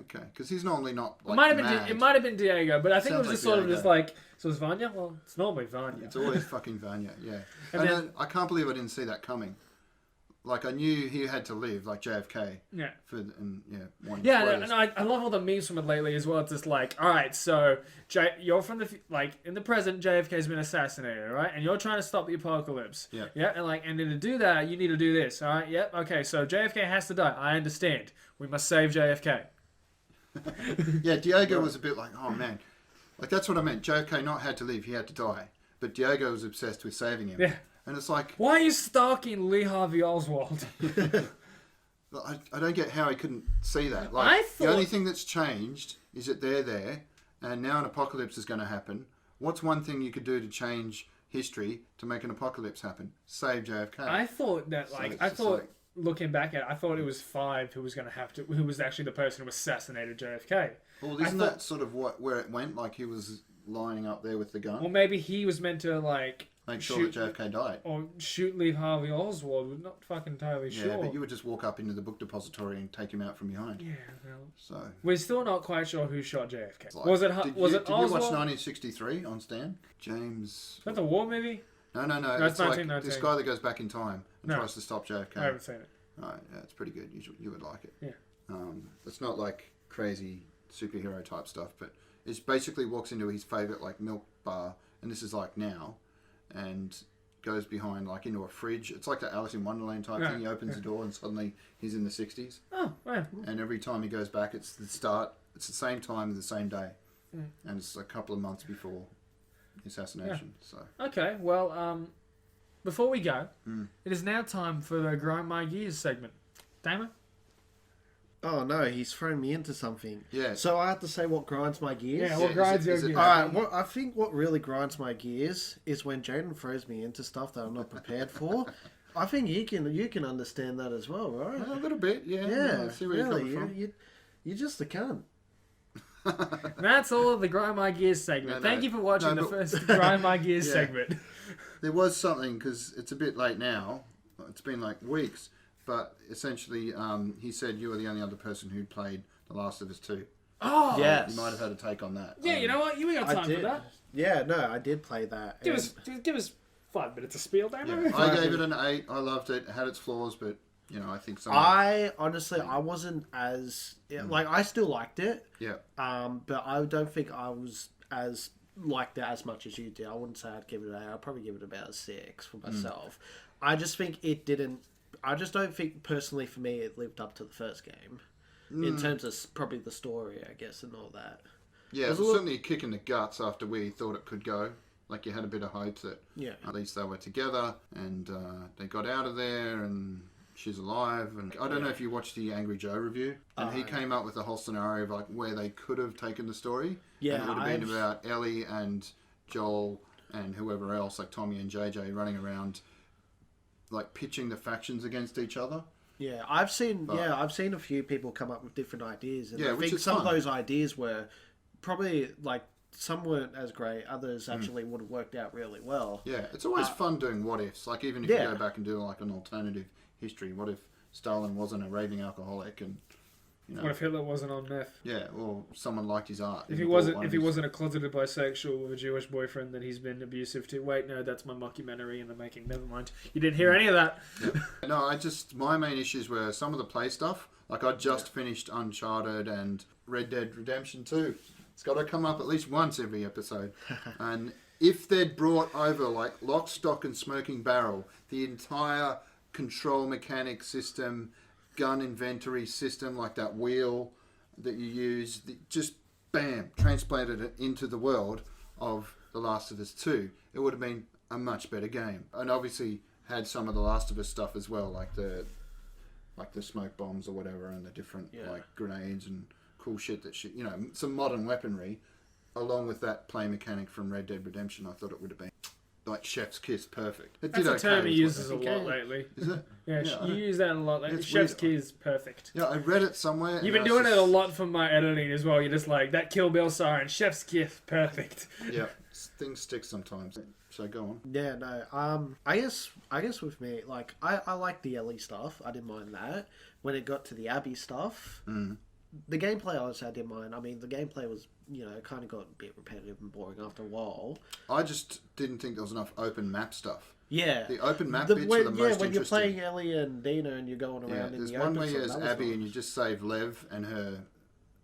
[SPEAKER 1] Okay, because he's normally not. Like,
[SPEAKER 2] It might have been.
[SPEAKER 1] mad.
[SPEAKER 2] It might have been Diego, but I think
[SPEAKER 1] Sounds
[SPEAKER 2] it was just
[SPEAKER 1] like
[SPEAKER 2] sort of
[SPEAKER 1] Diego.
[SPEAKER 2] just like. So it's Vanya. Well, it's normally Vanya.
[SPEAKER 1] It's always fucking Vanya, yeah.
[SPEAKER 2] And
[SPEAKER 1] And
[SPEAKER 2] then-
[SPEAKER 1] then I can't believe I didn't see that coming. Like I knew he had to live, like JFK.
[SPEAKER 2] Yeah.
[SPEAKER 1] Yeah,
[SPEAKER 2] And I love all the memes from it lately as well. It's just like, all right, so you're from the in the present, JFK's been assassinated, right? And you're trying to stop the apocalypse.
[SPEAKER 1] Yeah.
[SPEAKER 2] Yeah, and to do that, you need to do this, all right? Yep. Okay, so JFK has to die. I understand. We must save JFK.
[SPEAKER 1] Yeah, Diego was a bit like, oh man, like that's what I meant. JFK not had to live, he had to die, but Diego was obsessed with saving him.
[SPEAKER 2] Yeah.
[SPEAKER 1] And it's like,
[SPEAKER 2] Why are you stalking Lee Harvey Oswald?
[SPEAKER 1] I don't get how he couldn't see that. Like,
[SPEAKER 2] I
[SPEAKER 1] the only
[SPEAKER 2] thought-
[SPEAKER 1] thing that's changed is that they're there, and now an apocalypse is going to happen. What's one thing you could do to change history to make an apocalypse happen? Save JFK.
[SPEAKER 2] I thought that,
[SPEAKER 1] So
[SPEAKER 2] like,
[SPEAKER 1] it's
[SPEAKER 2] I
[SPEAKER 1] just
[SPEAKER 2] thought,
[SPEAKER 1] like-
[SPEAKER 2] looking back at it, I thought it was Five who was going to have to, who was actually the person who assassinated JFK.
[SPEAKER 1] Well, isn't that sort of where it went? Like he was lining up there with the gun,
[SPEAKER 2] Or maybe he was meant to, like,
[SPEAKER 1] make sure
[SPEAKER 2] shoot,
[SPEAKER 1] that JFK died.
[SPEAKER 2] or shoot Lee Harvey Oswald. We're not fucking entirely
[SPEAKER 1] Yeah,
[SPEAKER 2] sure.
[SPEAKER 1] but you would just walk up into the book depository and take him out from behind.
[SPEAKER 2] Yeah, well,
[SPEAKER 1] So
[SPEAKER 2] we're still not quite sure who shot JFK.
[SPEAKER 1] it's like-
[SPEAKER 2] Was it
[SPEAKER 1] Did
[SPEAKER 2] was
[SPEAKER 1] you,
[SPEAKER 2] it
[SPEAKER 1] Did
[SPEAKER 2] Oswald?
[SPEAKER 1] you watch 1963 on Stan? James.
[SPEAKER 2] Is that the war movie?
[SPEAKER 1] No.
[SPEAKER 2] No,
[SPEAKER 1] It's
[SPEAKER 2] it's
[SPEAKER 1] like
[SPEAKER 2] 1919.
[SPEAKER 1] this guy that goes back in time and
[SPEAKER 2] No.
[SPEAKER 1] tries to stop JFK.
[SPEAKER 2] I haven't seen it.
[SPEAKER 1] Right, yeah, it's pretty good. You would like it.
[SPEAKER 2] Yeah.
[SPEAKER 1] It's not like crazy superhero type stuff, but it basically walks into his favorite like milk bar, and this is like now, and goes behind like into a fridge. It's like the Alice in Wonderland type
[SPEAKER 2] Yeah,
[SPEAKER 1] thing. He opens the door and suddenly he's in the 60s.
[SPEAKER 2] Oh, wow.
[SPEAKER 1] And every time he goes back, it's the start. It's the same time and the same day, and it's a couple of months before the assassination. So
[SPEAKER 2] Okay, well, before we go, it is now time for the Grind My Gears segment. Damo?
[SPEAKER 3] Oh no, he's thrown me into something.
[SPEAKER 1] yeah,
[SPEAKER 3] So I have to say what grinds my gears.
[SPEAKER 2] Yeah, what
[SPEAKER 1] is
[SPEAKER 2] grinds
[SPEAKER 1] it-
[SPEAKER 2] your
[SPEAKER 1] is it-
[SPEAKER 2] gears?
[SPEAKER 3] Alright, I think what really grinds my gears is when Jaden throws me into stuff that I'm not prepared for. I think you can understand that as well, right?
[SPEAKER 1] a little bit. Yeah,
[SPEAKER 3] Yeah,
[SPEAKER 1] I see where
[SPEAKER 3] really.
[SPEAKER 1] you're coming from.
[SPEAKER 3] You're just a cunt.
[SPEAKER 2] That's all of the Grind My Gears segment.
[SPEAKER 1] No,
[SPEAKER 2] Thank you for watching
[SPEAKER 1] no,
[SPEAKER 2] the
[SPEAKER 1] but-
[SPEAKER 2] first Grind My Gears
[SPEAKER 1] Yeah.
[SPEAKER 2] segment.
[SPEAKER 1] There was something, because it's a bit late now. It's been like weeks. But essentially, he said you were the only other person who'd played The Last of Us 2.
[SPEAKER 2] Oh!
[SPEAKER 3] Yes.
[SPEAKER 1] You might have had a take on that.
[SPEAKER 2] Yeah, you know what? We got
[SPEAKER 3] I
[SPEAKER 2] time for
[SPEAKER 3] did.
[SPEAKER 2] that.
[SPEAKER 3] Yeah, no, I did play that.
[SPEAKER 2] Give
[SPEAKER 3] and-
[SPEAKER 2] us 5 minutes of spiel, Damo.
[SPEAKER 1] Yeah, I gave it an 8. I loved it. It had its flaws, but, you know, I think some...
[SPEAKER 3] I honestly, I wasn't as like I still liked it.
[SPEAKER 1] Yeah.
[SPEAKER 3] But I don't think I was as liked it as much as you did. I wouldn't say I'd give it an 8. I'd probably give it about a 6 for myself. I just think it didn't. I just don't think personally for me it lived up to the first game in terms of probably the story, I guess, and all that.
[SPEAKER 1] Yeah, it was certainly a kick in the guts after we thought it could go. Like, you had a bit of hope that at least they were together and they got out of there and she's alive. And I don't know if you watched the Angry Joe review. And he came up with a whole scenario of, like, where they could have taken the story.
[SPEAKER 3] Yeah,
[SPEAKER 1] and it would have been about Ellie and Joel and whoever else, like Tommy and JJ, running around, like, pitching the factions against each other.
[SPEAKER 3] Yeah, I've seen a few people come up with different ideas, and
[SPEAKER 1] Yeah,
[SPEAKER 3] I
[SPEAKER 1] which
[SPEAKER 3] think
[SPEAKER 1] is
[SPEAKER 3] some
[SPEAKER 1] fun.
[SPEAKER 3] of those ideas were probably like some weren't as great, others actually would have worked out really well.
[SPEAKER 1] Yeah, it's always fun doing what ifs. Like, even if
[SPEAKER 3] Yeah.
[SPEAKER 1] you go back and do like an alternative history, what if Stalin wasn't a raving alcoholic, and
[SPEAKER 2] What if Hitler wasn't on meth?
[SPEAKER 1] yeah, or someone liked his art.
[SPEAKER 2] If he wasn't a closeted bisexual with a Jewish boyfriend that he's been abusive to. Wait, no, that's my mockumentary in the making. Never mind. You didn't hear any of that.
[SPEAKER 1] Yeah. No, my main issues were some of the play stuff. Like I just finished Uncharted and Red Dead Redemption 2. It's got to come up at least once every episode. And if they'd brought over like lock, stock and smoking barrel, the entire control mechanic system, gun inventory system, like that wheel that you use, just bam, transplanted it into the world of The Last of Us 2, it would have been a much better game. And obviously had some of The Last of Us stuff as well, like the smoke bombs or whatever, and the different like grenades and cool shit some modern weaponry, along with that play mechanic from Red Dead Redemption. I thought it would have been like chef's kiss perfect. It
[SPEAKER 2] That's
[SPEAKER 1] did
[SPEAKER 2] a term he
[SPEAKER 1] as
[SPEAKER 2] uses a
[SPEAKER 1] well.
[SPEAKER 2] lot lately.
[SPEAKER 1] Is it?
[SPEAKER 2] Yeah, you use that a lot lately.
[SPEAKER 1] It's
[SPEAKER 2] Chef's
[SPEAKER 1] weird.
[SPEAKER 2] kiss, perfect.
[SPEAKER 1] Yeah, I read it somewhere.
[SPEAKER 2] You've been doing it a lot for my editing as well. You're just like, that Kill Bill siren, chef's kiss, perfect.
[SPEAKER 1] Yeah, things stick sometimes. So go on.
[SPEAKER 3] Yeah, no. I guess with me, like I like the Ellie stuff. I didn't mind that. When it got to the Abby stuff, the gameplay I didn't mind. I mean, the gameplay was kind of got a bit repetitive and boring after a while.
[SPEAKER 1] I just didn't think there was enough open map stuff.
[SPEAKER 3] Yeah,
[SPEAKER 1] the open map bits were the most interesting.
[SPEAKER 3] When you're playing Ellie and Dina and you're going around in
[SPEAKER 1] there's
[SPEAKER 3] the
[SPEAKER 1] one
[SPEAKER 3] open
[SPEAKER 1] where you
[SPEAKER 3] stuff,
[SPEAKER 1] as
[SPEAKER 3] that was
[SPEAKER 1] Abby
[SPEAKER 3] nice.
[SPEAKER 1] and you just save Lev and her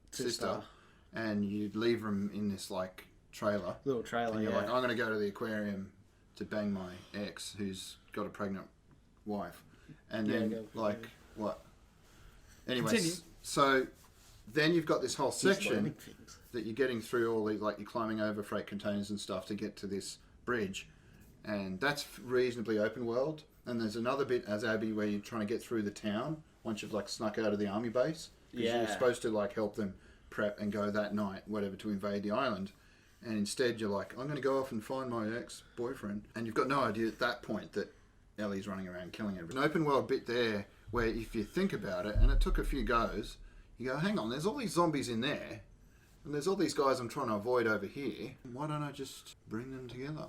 [SPEAKER 1] sister, and you leave them in this like trailer.
[SPEAKER 3] Little trailer.
[SPEAKER 1] And you're
[SPEAKER 3] yeah.
[SPEAKER 1] like, I'm going to go to the aquarium to bang my ex who's got a pregnant wife, and then like what? Anyways,
[SPEAKER 2] Continue.
[SPEAKER 1] so then you've got this whole
[SPEAKER 3] He's learning
[SPEAKER 1] section
[SPEAKER 3] things.
[SPEAKER 1] that you're getting through all these, like you're climbing over freight containers and stuff to get to this bridge, and that's reasonably open world. And there's another bit as Abby where you're trying to get through the town once you've like snuck out of the army base, because you're supposed to like help them prep and go that night, whatever, to invade the island. And instead you're like, I'm going to go off and find my ex-boyfriend, and you've got no idea at that point that Ellie's running around killing everyone. An open world bit there where if you think about it, and it took a few goes, you go, hang on, there's all these zombies in there, and there's all these guys I'm trying to avoid over here. Why don't I just bring them together?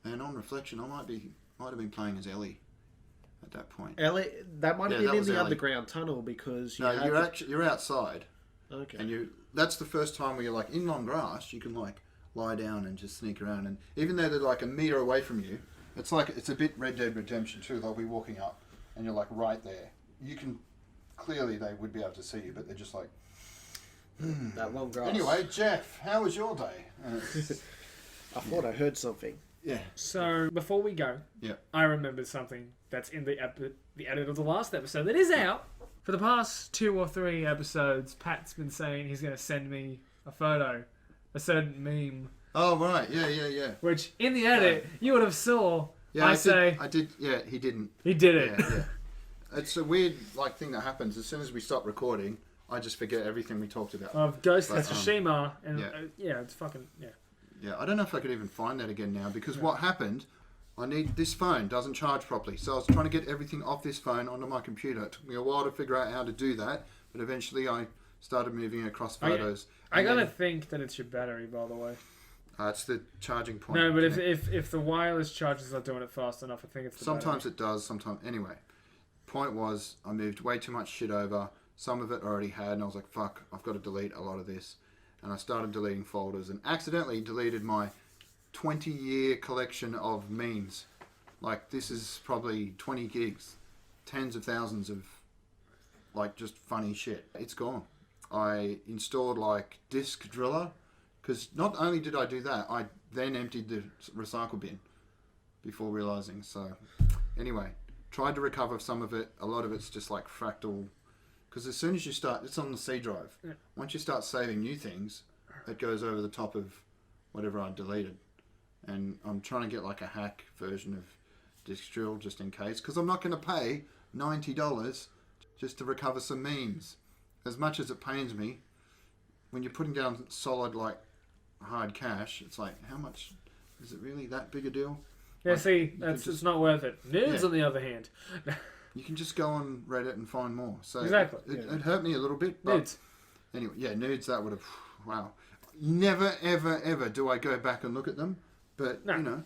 [SPEAKER 1] And on reflection, I might have been playing as Ellie at that point.
[SPEAKER 3] Ellie, that might have
[SPEAKER 1] Yeah,
[SPEAKER 3] been
[SPEAKER 1] that
[SPEAKER 3] in
[SPEAKER 1] was
[SPEAKER 3] the
[SPEAKER 1] Ellie.
[SPEAKER 3] underground tunnel because you
[SPEAKER 1] No,
[SPEAKER 3] had
[SPEAKER 1] you're outside,
[SPEAKER 3] okay.
[SPEAKER 1] and that's the first time where you're like in long grass. You can like lie down and just sneak around, and even though they're like a meter away from you, it's a bit Red Dead Redemption 2. They'll be walking up, and you're like right there. You can clearly they would be able to see you, but they're just like.
[SPEAKER 3] That long grass.
[SPEAKER 1] Anyway, Jeff, how was your day?
[SPEAKER 3] I thought I heard something.
[SPEAKER 1] Yeah.
[SPEAKER 2] So, before we go, I remembered something that's in the edit of the last episode that is out. For the past 2 or 3 episodes, Pat's been saying he's going to send me a photo, a certain meme.
[SPEAKER 1] Oh right, yeah.
[SPEAKER 2] Which, in the edit, you would have saw.
[SPEAKER 1] Yeah,
[SPEAKER 2] I
[SPEAKER 1] did. Yeah, he didn't.
[SPEAKER 2] He did it.
[SPEAKER 1] Yeah. It's a weird thing that happens as soon as we stop recording. I just forget everything we talked about.
[SPEAKER 2] Of Ghost of
[SPEAKER 1] But,
[SPEAKER 2] Tsushima, and
[SPEAKER 1] yeah.
[SPEAKER 2] it's fucking
[SPEAKER 1] Yeah, I don't know if I could even find that again now, because what happened, this phone doesn't charge properly. So I was trying to get everything off this phone onto my computer. It took me a while to figure out how to do that, but eventually I started moving across photos.
[SPEAKER 2] I gotta think that it's your battery, by the way.
[SPEAKER 1] It's the charging point.
[SPEAKER 2] No, but if the wireless charger's not doing it fast enough, I think it's the
[SPEAKER 1] Sometimes it does, sometimes... Anyway, point was, I moved way too much shit over. Some of it I already had, and I was like, fuck, I've got to delete a lot of this. And I started deleting folders and accidentally deleted my 20-year collection of memes. Like, this is probably 20 gigs, tens of thousands of, like, just funny shit. It's gone. I installed, like, Disk Driller, because not only did I do that, I then emptied the recycle bin before realizing. So, anyway, tried to recover some of it. A lot of it's just, like, fractal... Because as soon as you start, it's on the C drive. Yeah. Once you start saving new things, it goes over the top of whatever I deleted. And I'm trying to get like a hack version of Disk Drill just in case. Because I'm not going to pay $90 just to recover some memes. As much as it pains me, when you're putting down solid like hard cash, it's like, how much? Is it really that big a deal?
[SPEAKER 2] Yeah,
[SPEAKER 1] like,
[SPEAKER 2] see, it's not worth it. Nudes, on the other hand.
[SPEAKER 1] You can just go on Reddit and find more. So
[SPEAKER 2] exactly.
[SPEAKER 1] It hurt me a little bit. But
[SPEAKER 2] nudes.
[SPEAKER 1] Anyway, yeah, nudes, that would have... Wow. Never, ever, ever do I go back and look at them. But,
[SPEAKER 2] No.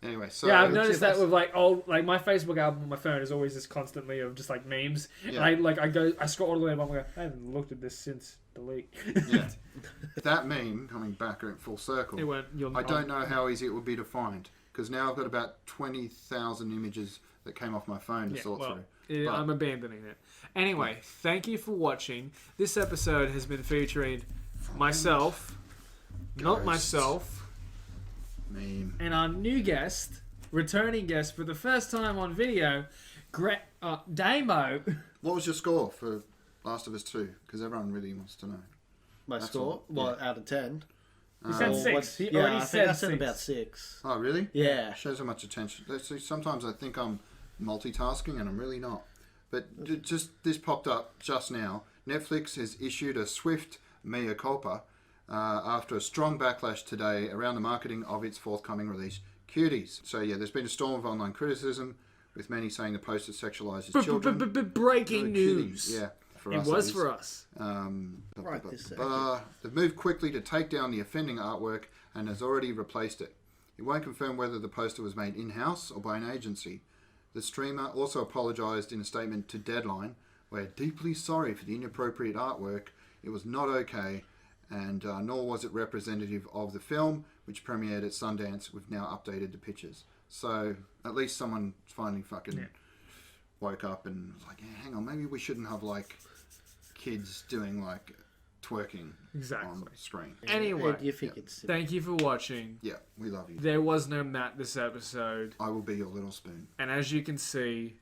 [SPEAKER 1] Anyway, so
[SPEAKER 2] Yeah, I've noticed that with like old, like my Facebook album on my phone is always just constantly of just like memes.
[SPEAKER 1] Yeah.
[SPEAKER 2] And I scroll all the way up. I'm like, I haven't looked at this since delete.
[SPEAKER 1] yeah, that meme coming back in full circle.
[SPEAKER 2] It went.
[SPEAKER 1] I don't know how easy it would be to find because now I've got about 20,000 images that came off my phone to sort through.
[SPEAKER 2] I'm abandoning it. Anyway, thank you for watching. This episode has been featuring myself, not
[SPEAKER 1] Ghosts.
[SPEAKER 2] myself,
[SPEAKER 1] Meme.
[SPEAKER 2] and our new guest, returning guest for the first time on video, Damo.
[SPEAKER 1] What was your score for Last of Us 2? Because everyone really wants to know.
[SPEAKER 3] My
[SPEAKER 1] That's
[SPEAKER 3] score?
[SPEAKER 1] all.
[SPEAKER 3] Well, out of 10.
[SPEAKER 2] He said
[SPEAKER 3] Or
[SPEAKER 2] 6.
[SPEAKER 3] what's-
[SPEAKER 2] He
[SPEAKER 3] yeah,
[SPEAKER 2] already
[SPEAKER 3] I think
[SPEAKER 2] said
[SPEAKER 3] I said
[SPEAKER 2] 6.
[SPEAKER 3] about 6.
[SPEAKER 1] Oh, really?
[SPEAKER 3] Yeah.
[SPEAKER 1] Shows how much attention. See, sometimes I think I'm multitasking and I'm really not. But just this popped up just now. Netflix has issued a swift mea culpa after a strong backlash today around the marketing of its forthcoming release, Cuties. So yeah, there's been a storm of online criticism, with many saying the poster sexualizes children.
[SPEAKER 2] Breaking
[SPEAKER 1] Cuties,
[SPEAKER 2] news.
[SPEAKER 1] Yeah, for
[SPEAKER 2] It
[SPEAKER 1] us.
[SPEAKER 2] was
[SPEAKER 1] at
[SPEAKER 2] for
[SPEAKER 1] least.
[SPEAKER 2] us.
[SPEAKER 3] Right this second.
[SPEAKER 1] They've moved quickly to take down the offending artwork and has already replaced it. It won't confirm whether the poster was made in-house or by an agency. The streamer also apologised in a statement to Deadline, "We're deeply sorry for the inappropriate artwork. It was not okay, and nor was it representative of the film, which premiered at Sundance. We've now updated the pictures." So at least someone finally fucking woke up and was like, yeah, hang on, maybe we shouldn't have like kids doing like twerking on screen.
[SPEAKER 2] Anyway,
[SPEAKER 3] You think it's...
[SPEAKER 2] thank you for watching.
[SPEAKER 1] Yeah, we love you.
[SPEAKER 2] There was no Matt this episode,
[SPEAKER 1] I will be your little spoon.
[SPEAKER 2] and as you can see,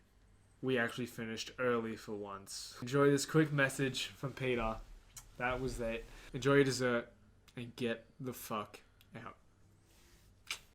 [SPEAKER 2] we actually finished early for once. Enjoy this quick message from Peter. That was it. Enjoy your dessert and get the fuck out.